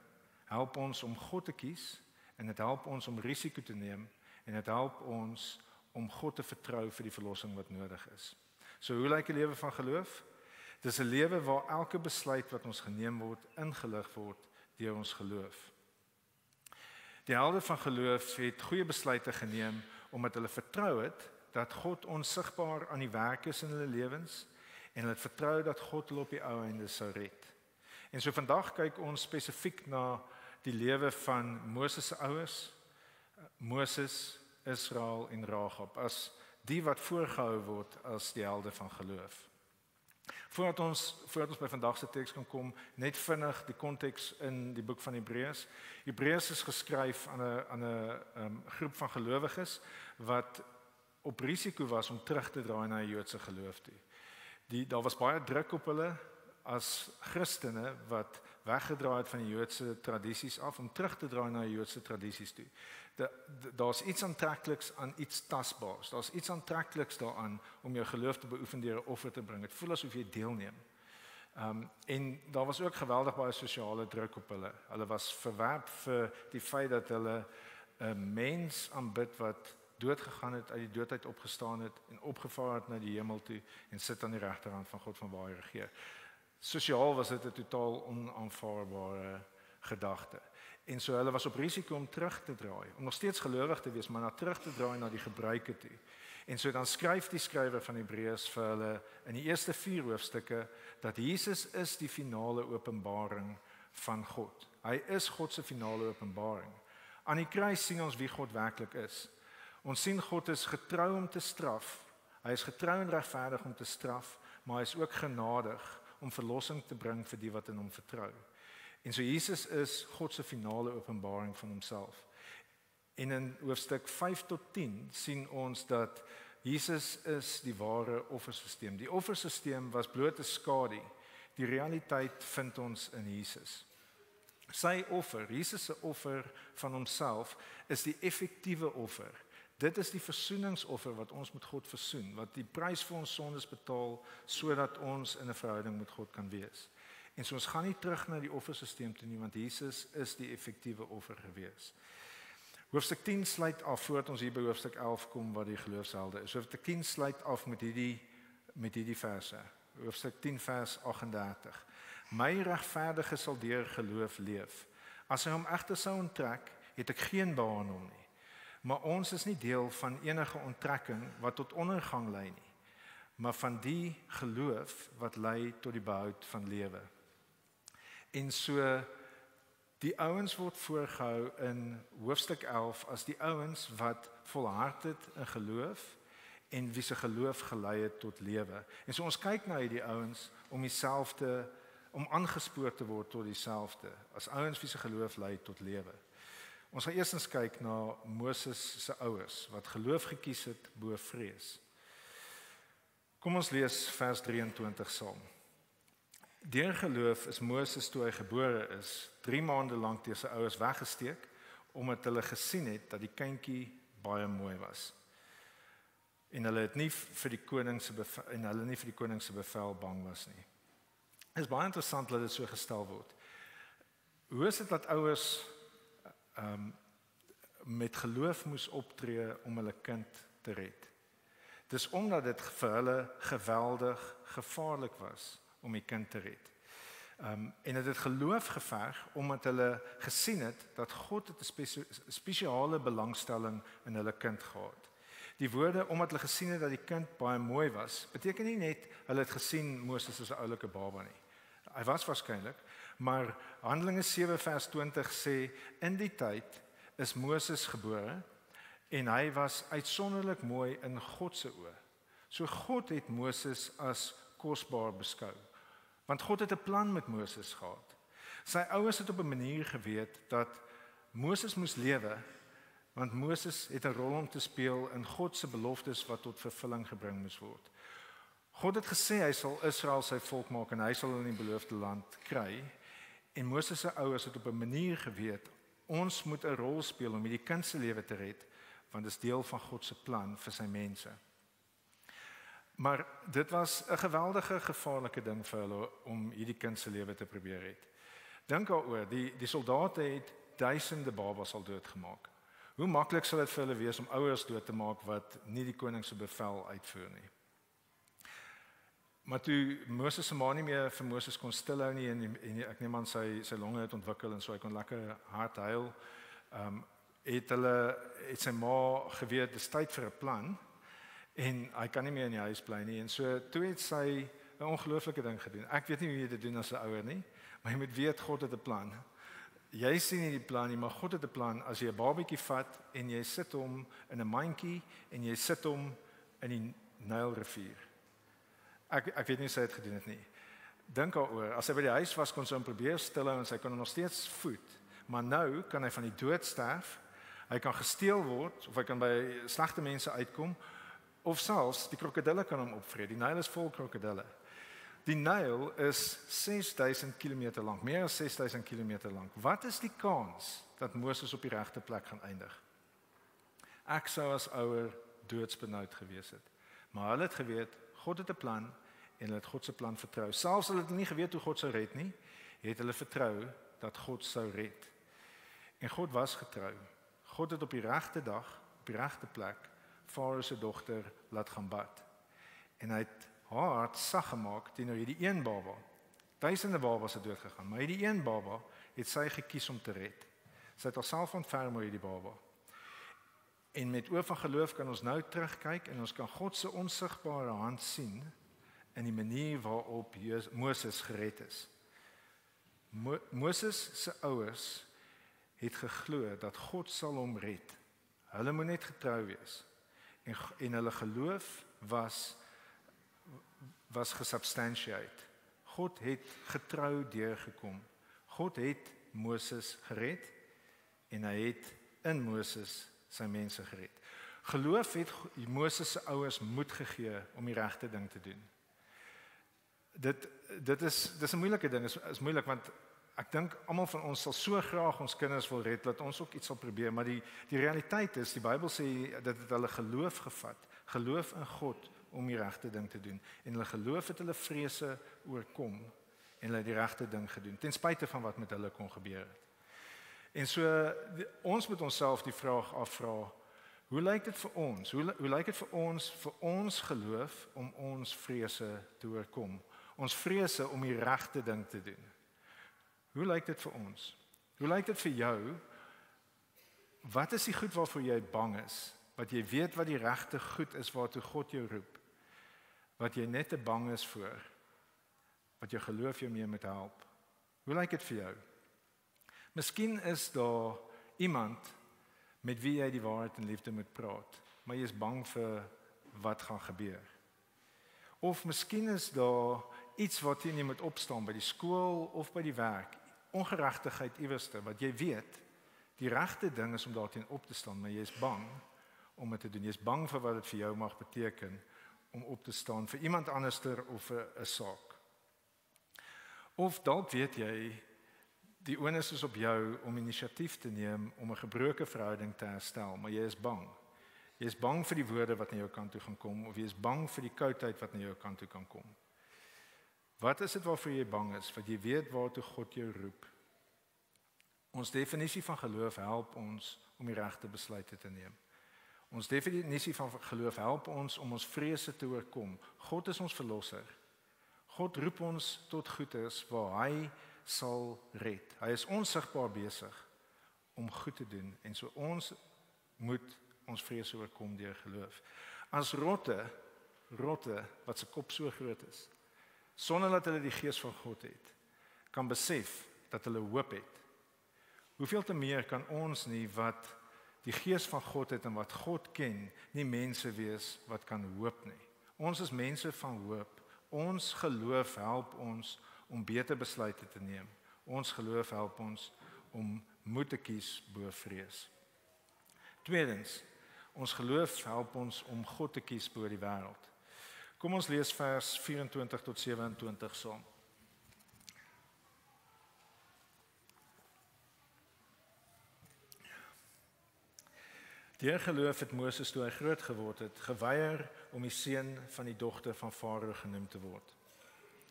help ons om God te kies, en dit help ons om risiko te neem, en dit help ons om God te vertrou vir die verlossing wat nodig is. So hoe lyk 'n lewe van geloof? Dis 'n lewe waar elke besluit wat ons geneem word ingelig word deur ons geloof. Die helde van geloof het goeie besluite geneem omdat hulle vertrou het dat God onsigbaar aan die werk is in hulle lewens en hulle het vertrou dat God hulle op die ou einde sou red. En so vandag kyk ons spesifiek na die lewe van Moses se ouers, Moses, Israel en Rahab as die wat voorgehou word as die helde van geloof. Voordat ons by vandag se teks kan kom, net vinnig die konteks in die boek van Hebreërs. Hebreërs is geskryf aan 'n groep van gelowiges wat op risiko was om terug te draai na die Joodse geloof toe. Daar was baie druk op hulle as Christene wat weggedraai het van die Joodse tradisies af om terug te draai na die Joodse tradisies toe. Daar's iets aantrekliks aan iets tasbaars. Daar's iets aantrekliks daaraan om jou geloof te beoefen deur 'n offer te bring. Dit voel asof jy deelneem. En daar was ook geweldig baie sosiale druk op hulle. Hulle was verwerp vir die feit dat hulle 'n mens aanbid wat dood gegaan het, uit die doodheid opgestaan het en opgevaar het na die hemel toe en sit aan die regterhand van God van waar hy regeer. Sosiaal was dit 'n totaal onaanvaarbare gedagte. En so hulle was op risiko om terug te draai, om nog steeds gelowig te wees, maar na terug te draai na die gebruike toe. En so dan skryf die skrywer van Hebreërs vir hulle in die eerste 4 hoofstukke dat Jesus is die finale openbaring van God. Hy is God se finale openbaring. Aan die kruis sien ons wie God werklik is. Ons sien God is getrou om te straf. Hy is getrou en regverdig om te straf, maar hy is ook genadig om verlossing te bring vir die wat in hom vertrou. En so Jesus is God se finale openbaring van homself. En in hoofstuk 5 tot 10 sien ons dat Jesus is die ware offersisteem. Die offersisteem was bloot 'n skadu. Die realiteit vind ons in Jesus. Sy offer, Jesus se offer van homself, is die effektiewe offer. Dit is die versoeningsoffer wat ons met God versoen, wat die prys vir ons sondes betaal sodat ons in 'n verhouding met God kan wees. En so ons gaan nie terug na die offersisteem toe nie, want Jesus is die effektiewe offer gewees. Hoofstuk 10 sluit af voordat ons hier by hoofstuk 11 kom wat die geloofshelde is. Hoofstuk 10 sluit af met hierdie verse. Hoofstuk 10 vers 38. My regverdige sal deur geloof leef. As hy hom egter sou onttrek, het ek geen behaag in hom nie. Maar ons is nie deel van enige onttrekking wat tot ondergang lei nie, maar van die geloof wat lei tot die behoud van lewe. En so die ouens word voorgehou in hoofstuk 11 as die ouens wat volhard het in geloof en wie se geloof gelei het tot lewe. En so ons kyk na hierdie ouens om aangespoor te word tot dieselfde as ouens wie se geloof lei tot lewe. Ons gaan eerstens kyk na Moses se ouers wat geloof gekies het bo vrees. Kom ons lees vers 23 saam. Deur geloof is Moses toe hy gebore is 3 maande lank deur sy ouers weggesteek omdat hulle gesien het dat die kindjie baie mooi was. En hulle het nie vir die koning se bevel bang was nie. Dit is baie interessant dat dit so gestel word. Hoe is dit dat ouers met geloof moes optree om hulle kind te red? Dis omdat dit vir hulle geweldig gevaarlik was om die kind te red. En dit het geloof geverg omdat hulle gesien het dat God het 'n spesiale belangstelling in hulle kind gehad. Die woorde omdat hulle gesien het dat die kind baie mooi was, beteken nie net hulle het gesien Moses is 'n oulike baba nie. Hy was waarskynlik, maar Handelinge 7 vers 20 sê in die tyd is Moses gebore en hy was uitsonderlik mooi in God se oë. So God het Moses as kosbaar beskou. Want God het 'n plan met Moses gehad. Sy ouers het op 'n manier geweet dat Moses moes lewe, want Moses het 'n rol om te speel in God se beloftes wat tot vervulling gebring moes word. God het gesê hy sal Israel sy volk maak en hy sal hulle in die beloofde land kry. En Moses se ouers het op 'n manier geweet ons moet 'n rol speel om hierdie kind se lewe te red, want dit is deel van God se plan vir sy mense. Maar dit was 'n geweldige gevaarlike ding vir hulle om hierdie kind se lewe te probeer red. Dink daaroor, die soldate het duisende babas al doodgemaak. Hoe maklik sal dit vir hulle wees om ouers dood te maak wat nie die koning se bevel uitvoer nie? Maar toe Moses se ma nie meer vir Moses kon stilhou nie en ek neem aan sy longe het ontwikkel en so hy kon lekker hard huil, het sy ma geweet dis tyd vir 'n plan en hy kan nie meer in die huis bly nie en so toe het sy 'n ongelooflike ding gedoen. Ek weet nie hoe jy dit doen as 'n ouer nie, maar jy moet weet God het 'n plan. Jy sien nie die plan nie, maar God het 'n plan. As jy 'n babatjie vat en jy sit hom in 'n mandjie en jy sit hom in die Nylrivier. Ek weet nie sy het gedoen dit nie. Dink daaroor, as hy by die huis was kon sy hom probeer stil hou en sy kon hom nog steeds voed. Maar nou kan hy van die dood sterf. Hy kan gesteel word of hy kan by slegte mense uitkom of selfs die krokodille kan hom opvreet. Die Nyl is vol krokodille. Die Nyl is 6000 km lank, meer as 6000 km lank. Wat is die kans dat Moses op die regte plek gaan eindig? Ek sou as ouer doodsbenoud gewees het. Maar hulle het geweet God het 'n plan en hulle het God se plan vertrou. Selfs hulle het nie geweet hoe God sou red nie, het hulle vertrou dat God sou red. En God was getrou. God het op die regte dag, op die regte plek Farao se dogter laat gaan bad. En hy het haar hart sag gemaak teenoor hierdie een baba. Duisende babas het dood gegaan, maar hierdie een baba het sy gekies om te red. Sy het haarself ontferm oor hierdie baba. En met oë van geloof kan ons nou terugkyk en ons kan God se onsigbare hand sien in die manier waarop Moses gered is. Moses se ouers het geglo dat God sal hom red. Hulle moet net getrou wees. En hulle geloof was gesubstantiate. God het getrou deurgekom. God het Moses gered en hy het in Moses sy mense gered. Geloof het Moses se ouers moed gegee om die regte ding te doen. Dit is 'n moeilike ding. Is moeilik want ek dink almal van ons sal so graag ons kinders wil red dat ons ook iets sal probeer, maar die realiteit is die Bybel sê dat het hulle geloof gevat, geloof in God om die regte ding te doen en hulle geloof het hulle vrese oorkom en hulle het die regte ding gedoen ten spyte van wat met hulle kon gebeur het. En so ons moet onsself die vraag afvra, hoe lyk dit vir ons? Hoe lyk dit vir ons geloof om ons vrese te oorkom? Ons vrese om die regte ding te doen. Hoe lyk dit vir ons? Hoe lyk dit vir jou? Wat is die goed waarvoor jy bang is? Wat jy weet wat die regte goed is waartoe God jou roep? Wat jy net te bang is voor? Wat jou geloof jou mee moet help? Hoe lyk dit vir jou? Miskien is daar iemand met wie jy die waarheid en liefde moet praat, maar jy is bang vir wat gaan gebeur. Of miskien is daar iets wat jy moet opstaan by die skool of by die werk, ongeregtigheid iewerste wat jy weet, die regte ding is om daarteen op te staan, maar jy is bang om dit te doen. Jy is bang vir wat dit vir jou mag beteken om op te staan vir iemand anderster of vir 'n saak. Of dalk weet jy die onus is op jou om inisiatief te neem om 'n gebroke verhouding te herstel, maar jy is bang. Jy is bang vir die woorde wat na jou kant toe gaan kom of jy is bang vir die koudheid wat na jou kant toe kan kom. Wat is dit waarvoor jy bang is? Wat jy weet waartoe God jou roep? Ons definisie van geloof help ons om die regte besluite te neem. Ons definisie van geloof help ons om ons vrese te oorkom. God is ons verlosser. God roep ons tot goeders waar hy sal red. Hy is onsigbaar besig om goed te doen en so ons moet ons vrese oorkom deur geloof. As rotte wat se kop so groot is, sonder dat hulle die gees van God het, kan besef dat hulle hoop het. Hoeveel te meer kan ons nie wat die gees van God het en wat God ken, nie mense wees wat kan hoop nie. Ons is mense van hoop. Ons geloof help ons om beter besluite te neem. Ons geloof help ons om moed te kies bo vrees. Tweedens, ons geloof help ons om God te kies bo die wêreld. Kom ons lees vers 24 tot 27 saam. Deur geloof het Moses toe hy groot geword het, geweier om die seun van die dogter van Farao genoem te word.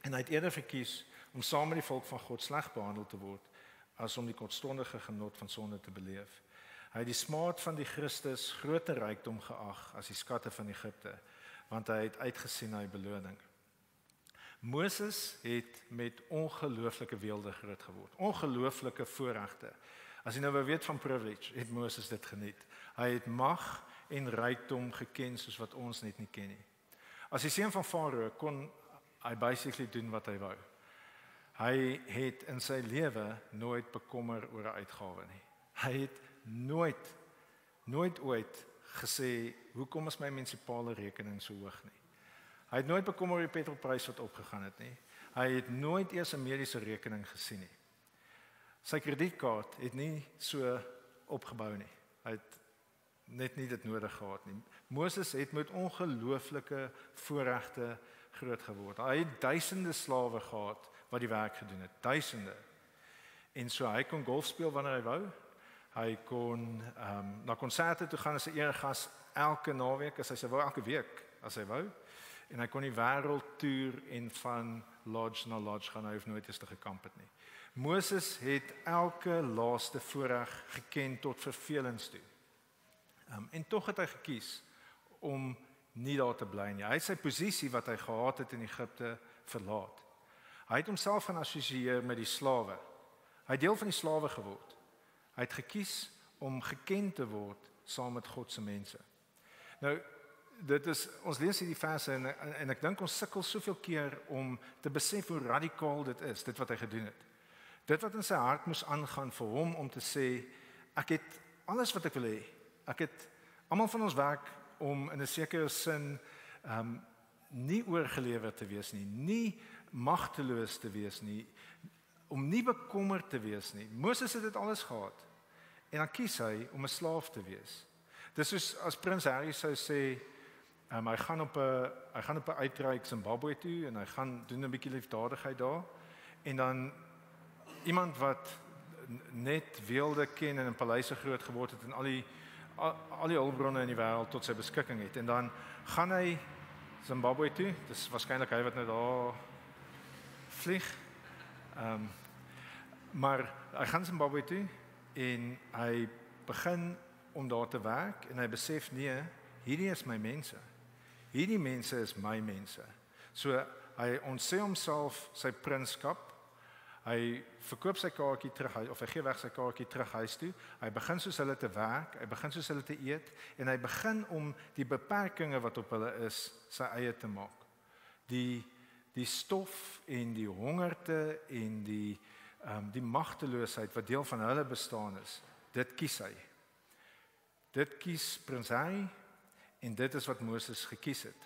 En hy het eerder verkies om saam met die volk van God sleg behandel te word as om die kortstondige genot van sonde te beleef. Hy het die smaad van die Christus groter rykdom geag as die skatte van Egipte, want hy het uitgesien na die beloning. Moses het met ongelooflike weelde groot geword, ongelooflike voorregte. As jy nou wou weet van privilege, het Moses dit geniet. Hy het mag en rykdom geken soos wat ons net nie ken nie. As die seun van Farao kon hy basically doen wat hy wou. Hy het in sy lewe nooit bekommer oor 'n uitgawe nie. Hy het nooit ooit gesê, hoekom is my munisipale rekening so hoog nie? Hy het nooit bekommer oor die petrolprys wat opgegaan het nie. Hy het nooit eers 'n mediese rekening gesien nie. Sy kredietkaart het nie so opgebou nie. Hy het net nie dit nodig gehad nie. Moses het met ongelooflike voorregte groot geword. Hy het duisende slawe gehad wat die werk gedoen het, duisende. En so hy kon golf speel wanneer hy wou. Hy kon na konserte toe gaan as 'n eregas elke naweek, as hy wou, elke week as hy wou. En hy kon die wêreld toer en van lodge na lodge gaan, hy hoef nooit eens te gekamp het nie. Moses het elke laaste voorreg geken tot vervelings toe. En tog het hy gekies om nie daar te bly nie. Hy het sy posisie wat hy gehad het in Egipte verlaat. Hy het homself gaan assosieer met die slawe. Hy het deel van die slawe geword. Hy het gekies om geken te word saam met God se mense. Nou, ons lees hierdie verse en ek dink ons sukkel soveel keer om te besef hoe radikaal dit is, dit wat hy gedoen het. Dit wat in sy hart moes aangaan vir hom om te sê, ek het alles wat ek wil hê. Ek het almal van ons werk om in 'n sekere sin nie oorgelewer te wees nie magteloos te wees nie, om nie bekommerd te wees nie. Moses het dit alles gehad. En dan kies hy om 'n slaaf te wees. Dis soos as Prins Harry sou sê, hy gaan op 'n uitreik Zimbabwe toe en hy gaan doen 'n bietjie liefdadigheid daar. En dan iemand wat net weelde ken en in paleise groot geword het en al die hulpbronne in die wêreld tot sy beskikking het. En dan gaan hy Zimbabwe toe. Dis waarskynlik hy wat nou daar vlieg. Maar hy gaan Zimbabwe toe en hy begin om daar te werk en hy besef nee, hierdie is my mense. Hierdie mense is my mense. So hy ontsê homself sy prinskap. Hy verkoop sy kaartjie terug of hy gee weg sy kaartjie terug huis toe. Hy begin soos hulle te werk, hy begin soos hulle te eet en hy begin om die beperkings wat op hulle is sy eie te maak. Die stof en die hongerte en die magteloosheid wat deel van hulle bestaan is, dit kies hy. Dit kies Prins Harry en dit is wat Moses gekies het.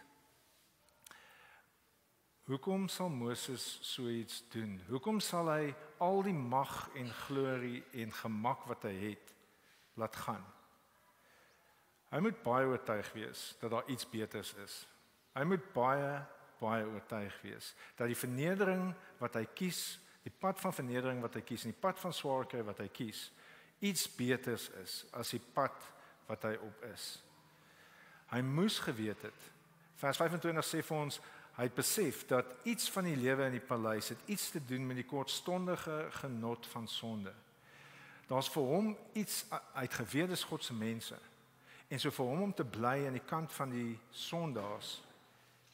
Hoekom sal Moses so iets doen? Hoekom sal hy al die mag en glorie en gemak wat hy het laat gaan? Hy moet baie oortuig wees dat daar iets beters is. Hy moet baie oortuig wees dat die vernedering wat hy kies, die pad van vernedering wat hy kies en die pad van swaar kry wat hy kies, iets beters is as die pad wat hy op is. Hy moes geweet het. Vers 25 sê vir ons, hy het besef dat iets van die lewe in die paleis het iets te doen met die kortstondige genot van sonde. Daar's vir hom iets uitgeweet is God se mense. En so vir hom om te bly aan die kant van die sondaars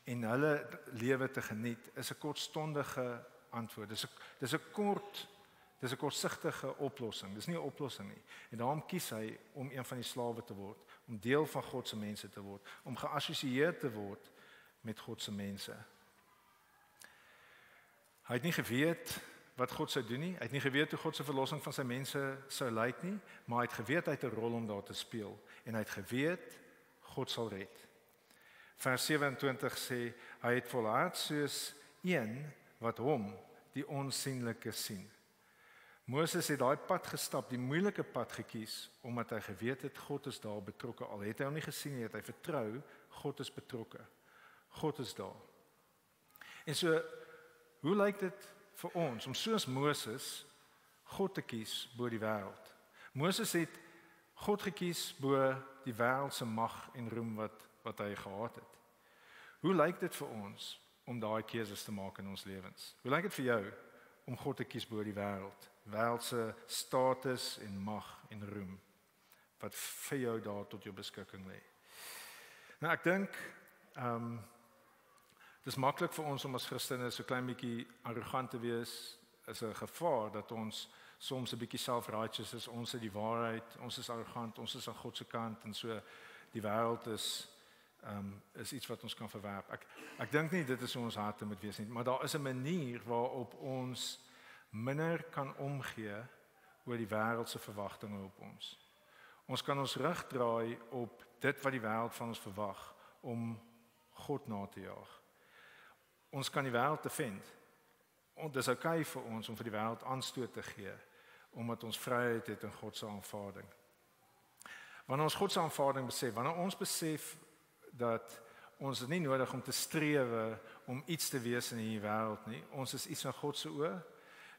en hulle lewe te geniet is 'n kortstondige antwoord. Dis 'n kortsigtige oplossing. Dis nie 'n oplossing nie. En daarom kies hy om een van die slawe te word, om deel van God se mense te word, om geassosieer te word met God se mense. Hy het nie geweet wat God sou doen nie. Hy het nie geweet hoe God se verlossing van sy mense sou lyk nie, maar hy het geweet hy het 'n rol om daar te speel en hy het geweet God sal red. Vers 27 sê hy het volhard soos een wat hom die onsigbare sien. Moses het daai pad gestap, die moeilike pad gekies omdat hy geweet het God is daar betrokke. Al het hy hom nie gesien nie, het hy vertrou God is betrokke. God is daar. En so, hoe lyk dit vir ons om soos Moses God te kies bo die wêreld? Moses het God gekies bo die wêreld se mag en roem wat hy gehad het. Hoe lyk dit vir ons om daai keuses te maak in ons lewens? Hoe lyk dit vir jou om God te kies bo die wêreld se status en mag en roem wat vir jou daar tot jou beskikking lê? Nou ek dink dis maklik vir ons om as Christene so klein bietjie arrogant te wees, is 'n gevaar dat ons soms 'n bietjie self-righteous is, ons het die waarheid, ons is arrogant, ons is aan God se kant en so die wêreld is iets wat ons kan verwerp. Ek dink nie dit is hoe ons harte moet wees nie, maar daar is 'n manier waarop ons minder kan omgee oor die wêreld se verwagtinge op ons. Ons kan ons rug draai op dit wat die wêreld van ons verwag om God na te jaag. Ons kan die wêreld defend. En dit is oukei vir ons om vir die wêreld aanstoot te gee omdat ons vryheid het in God se aanvaarding. Wanneer ons God se aanvaarding besef, wanneer ons besef dat ons is nie nodig om te strewe om iets te wees in hierdie wêreld nie, ons is iets in God se oë,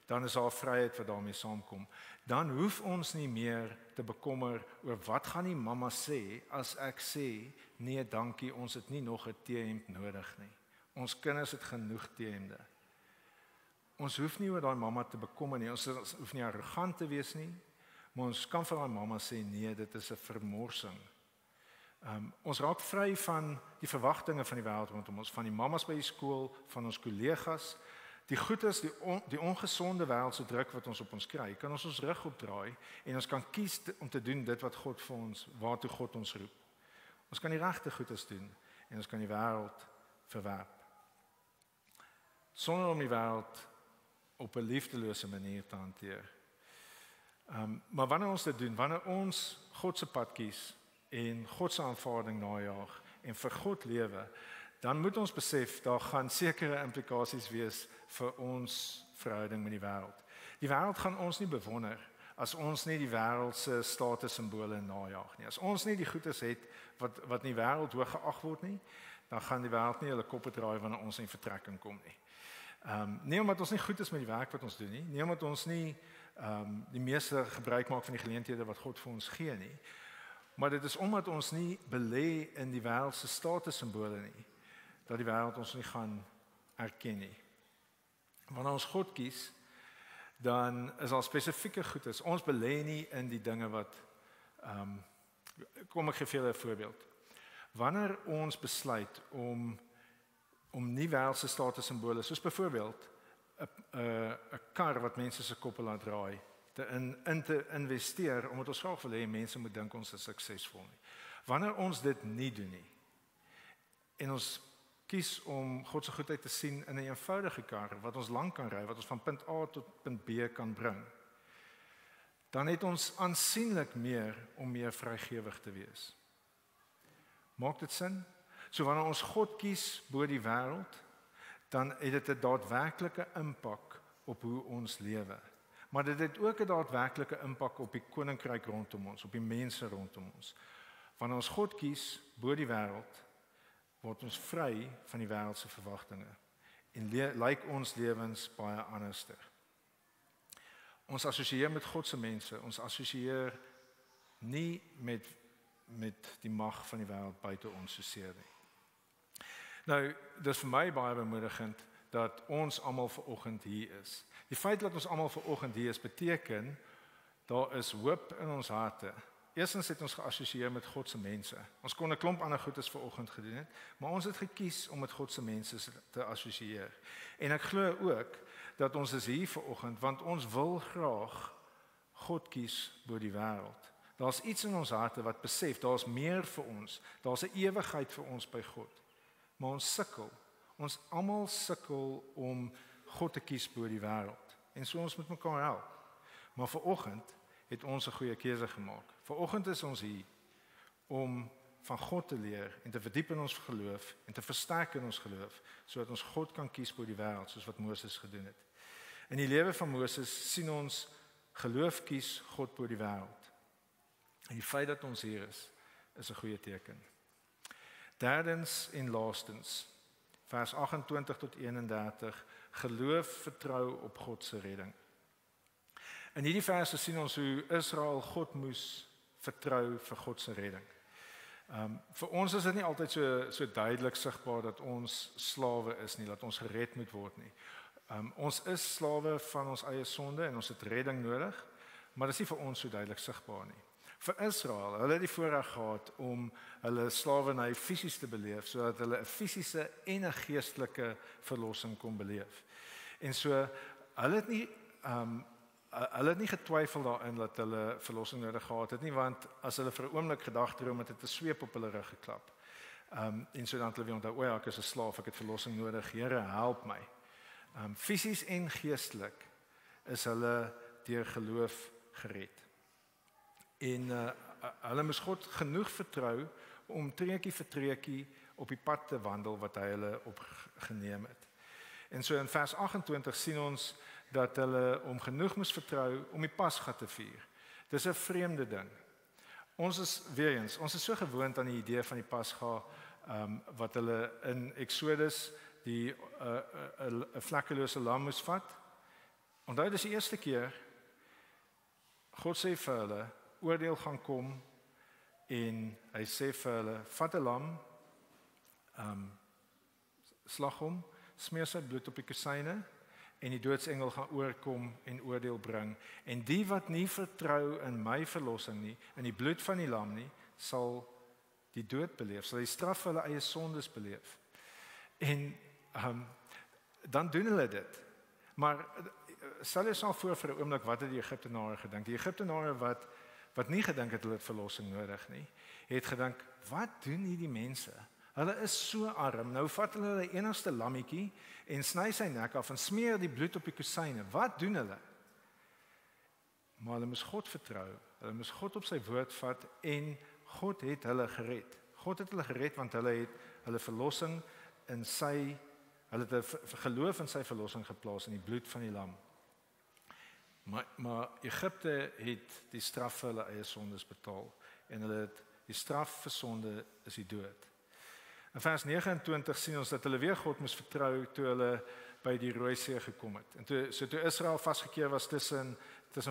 dan is daar vryheid wat daarmee saamkom. Dan hoef ons nie meer te bekommer oor wat gaan die mamma sê as ek sê nee dankie, ons het nie nog 'n T-hemp nodig nie. Ons kinders het genoeg T-hemde. Ons hoef nie oor daai mamma te bekommer nie. Ons hoef nie arrogant te wees nie, maar ons kan vir daai mamma sê nee, dit is 'n vermorsing. Ons raak vry van die verwagtinge van die wêreld rondom ons, van die mammas by die skool, van ons kollegas. Die goed is die ongesonde wêreldse druk wat ons op ons kry, kan ons rug opdraai en ons kan kies om te doen dit wat God vir ons, waartoe God ons roep. Ons kan die regte goedes doen en ons kan die wêreld verwerp. Sonder om die wêreld op 'n liefdelose manier te hanteer. Maar wanneer ons dit doen, wanneer ons God se pad kies en God se aanvaarding najaag en vir God lewe, dan moet ons besef daar gaan sekere implikasies wees vir ons verhouding met die wêreld. Die wêreld gaan ons nie bewonder as ons nie die wêreld se statussimbole najaag nie. As ons nie die goedes het wat in die wêreld hoog geag word nie, dan gaan die wêreld nie hulle koppe draai wanneer ons in vertrekking kom nie. Nie omdat ons nie goed is met die werk wat ons doen nie omdat ons nie die meeste gebruik maak van die geleenthede wat God vir ons gee nie, maar dit is omdat ons nie belê in die wêreld se statussimbole nie, dat die wêreld ons nie gaan erken nie. Wanneer ons God kies, dan is daar spesifieke goedes. Ons belê nie in die dinge wat kom ek gee vir julle 'n voorbeeld. Wanneer ons besluit om nie wêreldse statussimbole soos byvoorbeeld 'n kar wat mense se koppe laat draai te investeer omdat ons graag wil hê mense moet dink ons is suksesvol nie. Wanneer ons dit nie doen nie en ons kies om God se goedheid te sien in 'n eenvoudige kar wat ons lank kan ry, wat ons van punt A tot punt B kan bring, dan het ons aansienlik meer om meer vrygewig te wees. Maak dit sin? So wanneer ons God kies bo die wêreld, dan het dit 'n daadwerklike impak op hoe ons lewe. Maar dit het ook 'n daadwerklike impak op die koninkryk rondom ons, op die mense rondom ons. Wanneer ons God kies bo die wêreld, word ons vry van die wêreld se verwagtinge en lyk ons lewens baie anderster. Ons assosieer met God se mense, ons assosieer nie met die mag van die wêreld buite ons soseer nie. Nou, dis vir my baie bemoedigend dat ons almal vanoggend hier is. Die feit dat ons almal vanoggend hier is, beteken daar is hoop in ons harte. Eerstens het ons geassosieer met God se mense. Ons kon 'n klomp ander goedes vanoggend gedoen het, maar ons het gekies om met God se mense te assosieer. En ek glo ook dat ons is hier vanoggend want ons wil graag God kies bo die wêreld. Daar's iets in ons harte wat besef daar's meer vir ons. Daar's 'n ewigheid vir ons by God. Maar ons sukkel. Ons almal sukkel om God te kies bo die wêreld. En so ons moet mekaar help. Maar vanoggend het ons 'n goeie keuse gemaak. Vanoggend is ons hier om van God te leer en te verdiep in ons geloof en te versterk in ons geloof sodat ons God kan kies bo die wêreld soos wat Moses gedoen het. In die lewe van Moses sien ons geloof kies God bo die wêreld. En die feit dat ons hier is 'n goeie teken. Derdens en laastens, vers 28 tot 31, geloof vertrou op God se redding. In hierdie verse sien ons hoe Israel God moes vertrou vir God se redding. Vir ons is dit nie altyd so duidelik sigbaar dat ons slawe is nie, dat ons gered moet word nie. Ons is slawe van ons eie sonde en ons het redding nodig, maar dit is nie vir ons so duidelik sigbaar nie. Vir Israel, hulle het die voorreg gehad om hulle slawerny fisies te beleef sodat hulle 'n fisiese en 'n geestelike verlossing kon beleef. En so hulle hulle het nie getwyfel daarin dat hulle verlossing nodig gehad het nie, want as hulle vir 'n oomblik gedagdroom het, het 'n sweep op hulle rug geklap. En so dan het hulle weer onthou, o ja, ek is 'n slaaf, ek het verlossing nodig, Here, help my. Fisies en geestelik is hulle deur geloof gered. En hulle moes God genoeg vertrou om treukie vir treukie op die pad te wandel wat hy hulle opgeneem het. En so in vers 28 sien ons dat hulle om genoeg moes vertrou om die Pasga te vier. Dis 'n vreemde ding. Ons is so gewoond aan die idee van die Pasga wat hulle in Exodus die 'n vlekkelose lam moes vat. Onthou dis die eerste keer God sê vir hulle oordeel gaan kom en hy sê vir hulle vat 'n lam, slag hom, smeer sy bloed op die kusyne en die doodsengel gaan oorkom en oordeel bring. En die wat nie vertrou in my verlossing nie, in die bloed van die lam nie, sal die dood beleef, sal die straf vir hulle eie sondes beleef. En dan doen hulle dit. Maar stel jouself voor vir 'n oomblik wat het die Egiptenare gedink? Die Egiptenare wat nie gedink het hulle het verlossing nodig nie, het gedink, wat doen hierdie mense? Hulle is so arm. Nou vat hulle hulle enigste lammetjie en sny sy nek af en smeer die bloed op die kusyne. Wat doen hulle? Maar hulle moes God vertrou. Hulle moes God op sy woord vat en God het hulle gered. God het hulle gered want hulle het hulle verlossing in sy hulle het geloof in sy verlossing geplaas in die bloed van die lam. Maar Egipte het die straf vir hulle eie sondes betaal en hulle het die straf vir sonde is die dood. In vers 29 sien ons dat hulle weer God moes vertrou toe hulle by die Rooi See gekom het. En toe Israel vasgekeer was tussen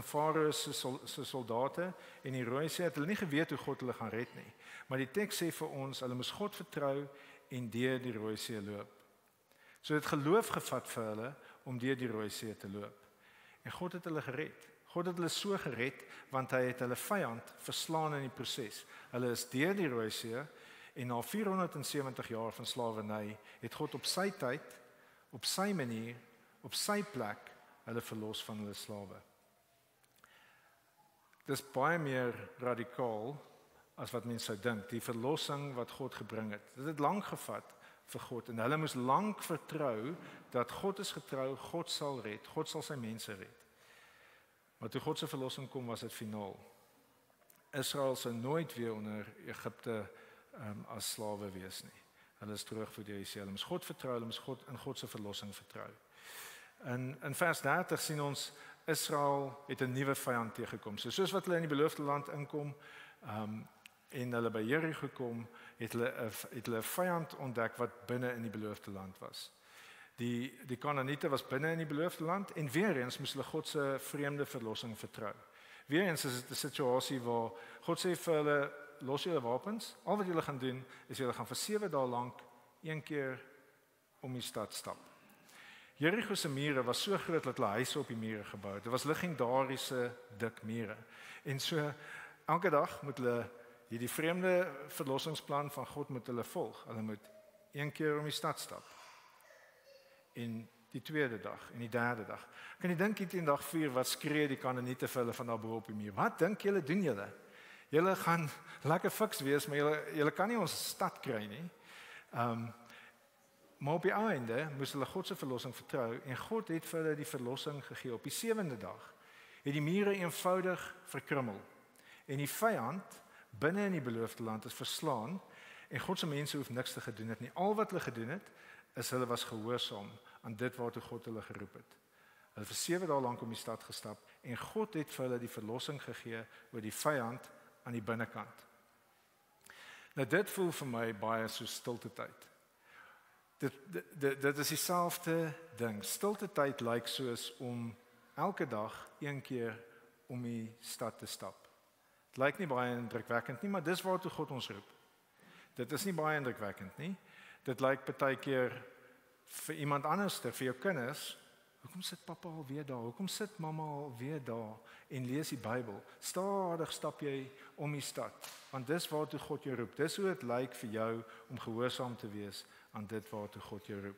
Farao se soldate en die Rooi See, het hulle nie geweet hoe God hulle gaan red nie. Maar die teks sê vir ons, hulle moes God vertrou en deur die Rooi See loop. So het geloof gevat vir hulle om deur die Rooi See te loop. En God het hulle gered. God het hulle so gered want hy het hulle vyand verslaan in die proses. Hulle is deur die Rooi See en na 470 jaar van slawerny het God op sy tyd, op sy manier, op sy plek hulle verlos van hulle slawe. Dis baie meer radikaal as wat mense sou dink, die verlossing wat God gebring het. Dit het lank gevat vir God en hulle moes lank vertrou dat God is getrou, God sal red, God sal sy mense red. Maar toe God se verlossing kom, was dit finaal. Israel sou nooit weer onder Egipte as slawe wees nie. Hulle is terug voor die See. Hulle moes God vertrou, hulle moes God in God se verlossing vertrou. In vers 30 sien ons Israel het 'n nuwe vyand teëgekom. So soos wat hulle in die beloofde land inkom, en hulle by Jerigo kom, het hulle 'n vyand ontdek wat binne in die beloofde land was. Die Kanaaniete was binne in die beloofde land en weer eens moes hulle God se vreemde verlossing vertrou. Weer eens is dit 'n situasie waar God sê vir hulle, los julle wapens, al wat julle gaan doen is julle gaan vir 7 dae lank een keer om die stad stap. Jerigo se mure was so groot dat hulle huise op die mure gebou het. Dit was legendariese dik mure. En so elke dag moet hulle hierdie vreemde verlossingsplan van God moet hulle volg. Hulle moet een keer om die stad stap. En die tweede dag en die derde dag. Kan jy dink hierdie dag 4 wat skree die Kanaaniete vir hulle van daar bo op die muur? Wat dink julle doen julle? Julle gaan lekker fiks wees, maar julle kan nie ons stad kry nie. Maar op die einde moes hulle God se verlossing vertrou en God het vir hulle die verlossing gegee. Op die 7de dag het die mure eenvoudig verkrummel en die vyand binne in die beloofde land is verslaan en God se mense hoef niks te gedoen het nie. Al wat hulle gedoen het is hulle was gehoorsaam aan dit waartoe God hulle geroep het. Hulle vir 7 dae lank om die stad gestap en God het vir hulle die verlossing gegee oor die vyand aan die binnekant. Nou dit voel vir my baie so stilte tyd. Dit is dieselfde ding. Stilte tyd lyk soos om elke dag een keer om die stad te stap. Dit lyk nie baie indrukwekkend nie, maar dis waartoe God ons roep. Dit is nie baie indrukwekkend nie. Dit lyk baie keer vir iemand anders, vir jou kinders, hoekom sit pappa alweer daar? Hoekom sit mamma alweer daar en lees die Bybel? Stadig stap jy om die stad, want dis waartoe God jou roep. Dis hoe dit lyk vir jou om gehoorsaam te wees aan dit waartoe God jou roep.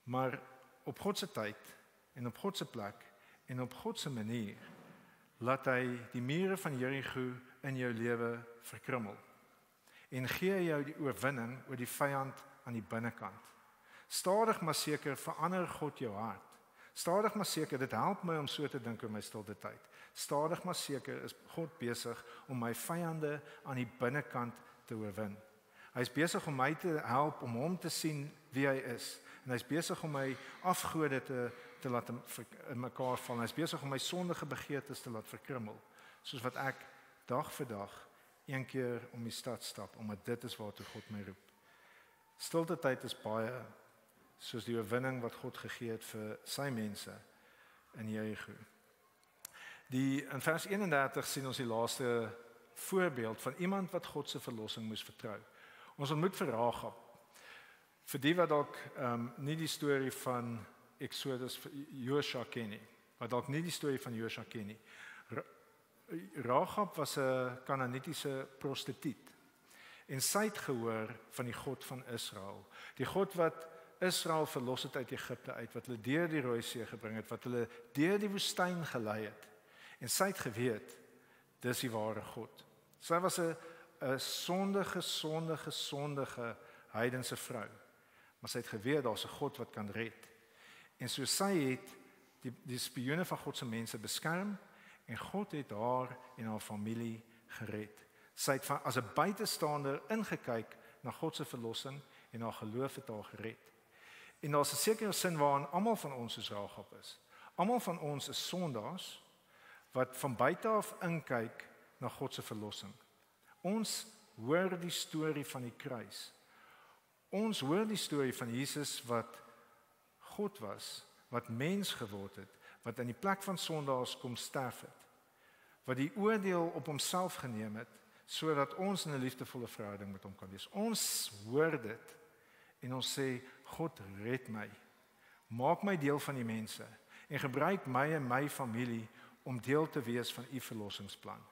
Maar op God se tyd en op God se plek en op God se manier laat hy die mure van Jerigo in jou lewe verkrummel en gee jou die oorwinning oor die vyand aan die binnekant. Stadig maar seker verander God jou hart. Stadig maar seker, dit help my om so te dink in my stilte tyd. Stadig maar seker is God besig om my vyande aan die binnekant te oorwin. Hy is besig om my te help om hom te sien wie hy is. En hy is besig om my afgode te laat in mekaar val. Hy is besig om my sondige begeertes te laat verkrummel, soos wat ek dag vir dag een keer om die stad stap, omdat dit is waartoe God my roep. Stilte tyd is baie soos die oorwinning wat God gegee het vir sy mense in Jerigo. In vers 31 sien ons die laaste voorbeeld van iemand wat God se verlossing moes vertrou. Ons ontmoet vir Rahab. Vir die wat dalk nie die storie van Exodus Josua ken nie, wat dalk nie die storie van Josua ken nie. Rahab was 'n Kanaanitiese prostituut. En sy het gehoor van die God van Israel. Die God wat Israel verlos het uit Egipte uit, wat hulle deur die Rooi See gebring het, wat hulle deur die woestyn gelei het. En sy het geweet, dis die ware God. Sy was 'n sondige heidense vrou. Maar sy het geweet daar's 'n God wat kan red. En so sy het die spioene van God se mense beskerm en God het haar en haar familie gered. Sy het as 'n buitestander ingekyk na God se verlossing en haar geloof het haar gered. En daar's 'n sekere sin waarin almal van ons soos Rahab is. Almal van ons is sondaars wat van buite af inkyk na God se verlossing. Ons hoor die storie van die kruis. Ons hoor die storie van Jesus wat God was, wat mens geword het, wat in die plek van sondaars kom sterf het, wat die oordeel op homself geneem het, sodat ons in 'n liefdevolle verhouding met hom kan wees. Ons hoor dit en ons sê, God red my, maak my deel van die mense en gebruik my en my familie om deel te wees van u verlossingsplan.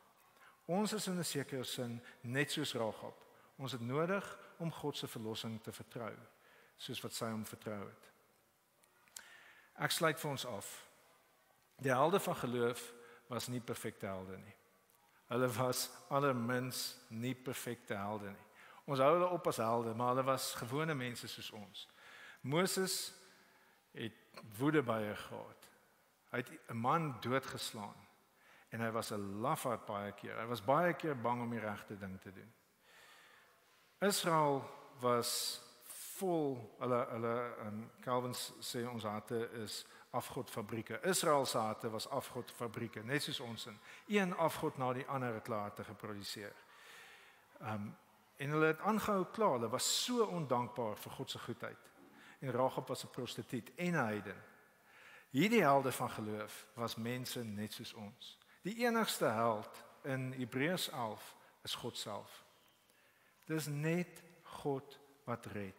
Ons is in 'n sekere sin net soos Rahab. Ons het nodig om God se verlossing te vertrou, soos wat sy hom vertrou het. Ek sluit vir ons af. Die helde van geloof was nie perfekte helde nie. Hulle was allermins nie perfekte helde nie. Ons hou hulle op as helde, maar hulle was gewone mense soos ons. Moses het woedebye gehad. Hy het 'n man doodgeslaan en hy was 'n lafaard baie keer. Hy was baie keer bang om die regte ding te doen. Israel was vol, Calvin sê ons harte is afgodfabrieke. Israel se harte was afgodfabrieke, net soos ons in. Een afgod na die ander het hulle harte geproduseer. En hulle het aangehou kla, hulle was so ondankbaar vir God se goedheid. En Rahab was 'n prostituut en 'n heiden. Hierdie helde van geloof was mense net soos ons. Die enigste held in Hebreërs 11 is God self. Dis net God wat red.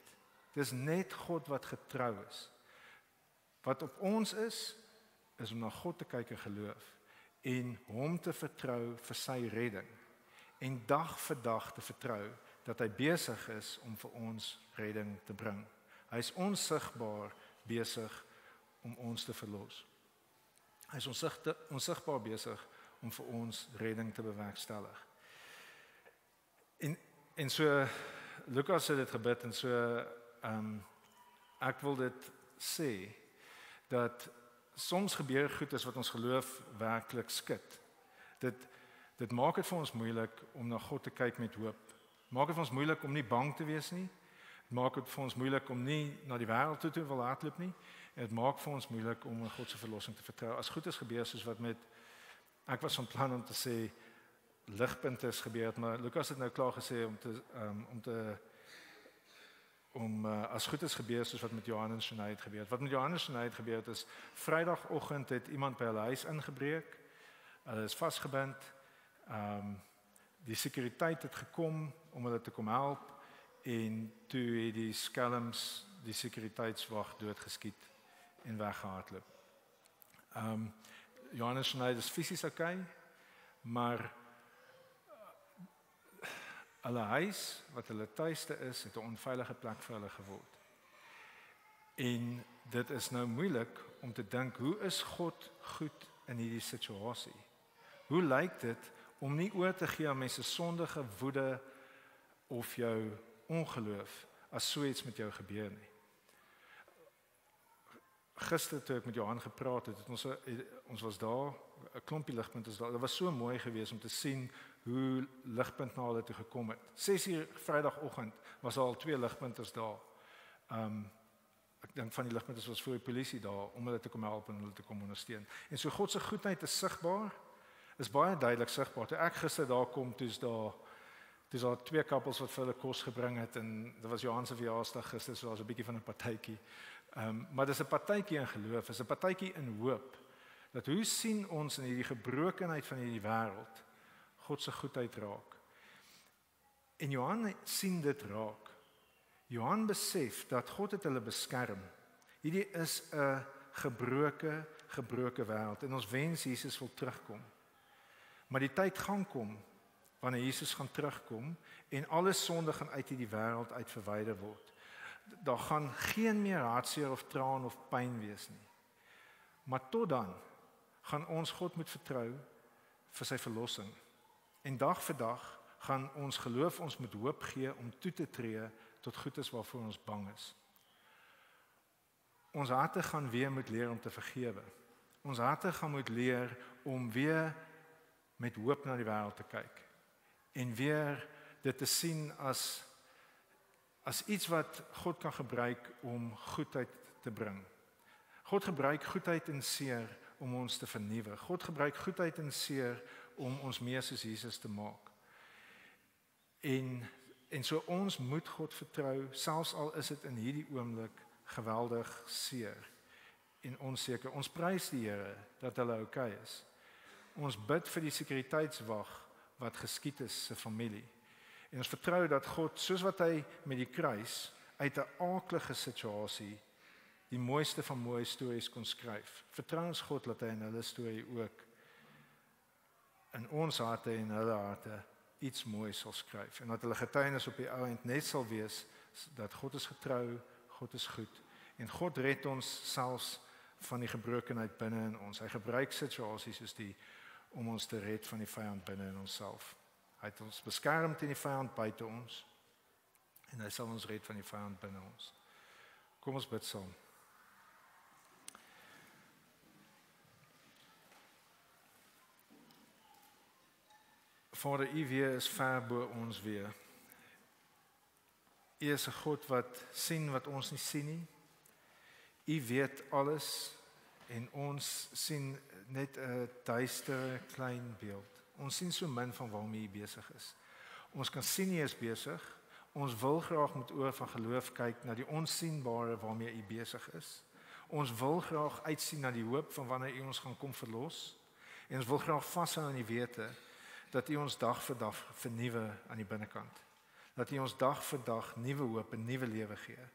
Dis net God wat getrou is. Wat op ons is om na God te kyk in geloof en hom te vertrou vir sy redding en dag vir dag te vertrou dat hy besig is om vir ons redding te bring. Hy is onsigbaar besig om ons te verlos. Hy is onsigbaar besig om vir ons redding te bewerkstellig. En so Lukas het dit gebid en so ek wil dit sê dat soms gebeur goed is wat ons geloof werklik skud. Dit maak dit vir ons moeilik om na God te kyk met hoop. Maak dit vir ons moeilik om nie bang te wees nie. Dit maak dit vir ons moeilik om nie na die wêreld toe te wil hardloop nie. En dit maak vir ons moeilik om in God se verlossing te vertrou. As goed is gebeur soos wat met ek was van plan om te sê ligpunte is gebeur, maar Lukas het nou klaar gesê as goed is gebeur soos wat met Johan en Shanae het gebeur. Wat met Johan en Shanae het gebeur is Vrydagoggend het iemand by hulle huis ingebreek. Hulle is vasgebind. Die sekuriteit het gekom om hulle te kom help en toe het die skelms die sekuriteitswag doodgeskiet en weggehardloop. Johan en Shanae is fisies okay, maar hulle huis wat hulle tuiste is, het 'n onveilige plek vir hulle geword. En dit is nou moeilik om te dink, hoe is God goed in hierdie situasie? Hoe lyk dit om nie oor te gee aan mense sondige woede of jou ongeloof as so iets met jou gebeur nie? Gister toe ek met Johan gepraat het, ons was daar, 'n klompie ligpunte is daar. Dit was so mooi geweest om te sien hoe ligpunt na hulle toe gekom het. 6:00 Vrydagoggend was daar al 2 ligpunters daar. Ek dink van die ligpunters was voor die polisie daar om hulle te kom help en hulle te kom ondersteun. En so God se goedheid is sigbaar, is baie duidelik sigbaar. Toe ek gister daar kom, toe's daar 2 kappels wat vir hulle kos gebring het en dit was Johan se verjaarsdag gister, so daar's 'n bietjie van 'n partytjie. Maar dis 'n partytjie in geloof, is 'n partytjie in hoop. Dat hoe sien ons in hierdie gebrokenheid van hierdie wêreld God se goedheid raak. En Johan sien dit raak. Johan besef dat God het hulle beskerm. Hierdie is 'n gebroke wêreld en ons wens Jesus wil terugkom. Maar die tyd gaan kom wanneer Jesus gaan terugkom en alle sonde gaan uit hierdie wêreld uit verwyder word. Daar gaan geen meer hartseer of traan of pyn wees nie. Maar tot dan gaan ons God moet vertrou vir sy verlossing. En dag vir dag gaan ons geloof ons moet hoop gee om toe te tree tot goedes waarvoor ons bang is. Ons harte gaan weer moet leer om te vergewe. Ons harte gaan moet leer om weer met hoop na die wêreld te kyk. En weer dit te sien as iets wat God kan gebruik om goedheid te bring. God gebruik goedheid en seer om ons te vernuwe. God gebruik goedheid en seer om ons meer soos Jesus te maak. En so ons moet God vertrou, selfs al is dit in hierdie oomblik geweldig seer en onseker. Ons prys die Here dat hulle oukei is. Ons bid vir die sekuriteitswag wat geskiet is se familie. En ons vertrou dat God, soos wat hy met die kruis uit 'n aaklige situasie die mooiste van mooi stories kon skryf. Vertrou ons God dat hy in hulle storie ook in ons harte en hulle harte iets moois sal skryf en dat hulle getuienis op die ou end net sal wees dat God is getrou, God is goed en God red ons selfs van die gebrokenheid binne in ons. Hy gebruik situasies soos die om ons te red van die vyand binne in onsself. Hy het ons beskerm teen die vyand buite ons en hy sal ons red van die vyand binne ons. Kom ons bid saam. Vader, U weer is ver bo ons weer. U is 'n God wat sien wat ons nie sien nie. U weet alles en ons sien net 'n duistere klein beeld. Ons sien so min van waarmee U besig is. Ons kan sien U is besig. Ons wil graag met oë van geloof kyk na die onsigbare waarmee U besig is. Ons wil graag uitsien na die hoop van wanneer U ons gaan kom verlos. En ons wil graag vashou aan die wete dat U ons dag vir dag vernuwe aan die binnekant. Dat U ons dag vir dag nuwe hoop en nuwe lewe gee.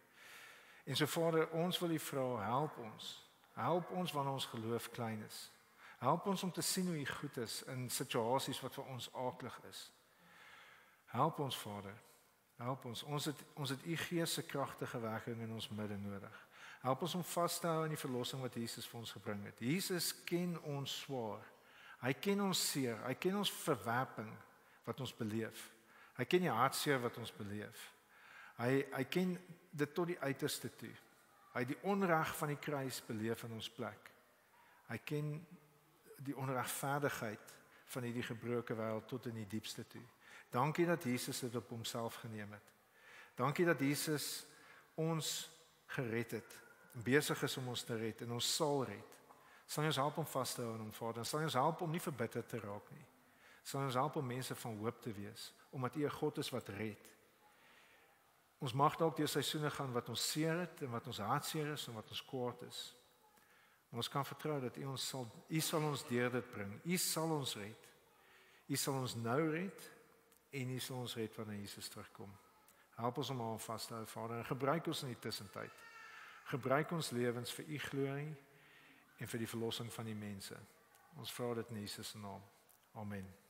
En so Vader, ons wil U vra, help ons. Help ons wanneer ons geloof klein is. Help ons om te sien hoe U goed is in situasies wat vir ons aaklig is. Help ons Vader. Help ons. Ons het U Gees se kragtige werking in ons midde nodig. Help ons om vas te hou aan die verlossing wat Jesus vir ons gebring het. Jesus ken ons swaar. Hy ken ons seer, hy ken ons verwerping wat ons beleef. Hy ken die hartseer wat ons beleef. Hy ken dit tot die uiterste toe. Hy het die onreg van die kruis beleef in ons plek. Hy ken die onregverdigheid van hierdie gebroke wêreld tot in die diepste toe. Dankie dat Jesus dit op homself geneem het. Dankie dat Jesus ons gered het, besig is om ons te red en ons sal red. Sal ons help om vas te hou aan hom, Vader. Sal ons help om nie verbitterd te raak nie. Sal ons help om mense van hoop te wees, omdat U 'n God is wat red. Ons mag dalk deur seisoene gaan wat ons seer het en wat ons hartseer is en wat ons kwaad is. Maar ons kan vertrou dat U sal ons deur dit bring. U sal ons red. U sal ons nou red en U sal ons red wanneer Jesus terugkom. Help ons om aan vas te hou, Vader, en gebruik ons in die tussentyd. Gebruik ons lewens vir U glorie en vir die verlossing van die mense. Ons vra dit in Jesus se naam. Amen.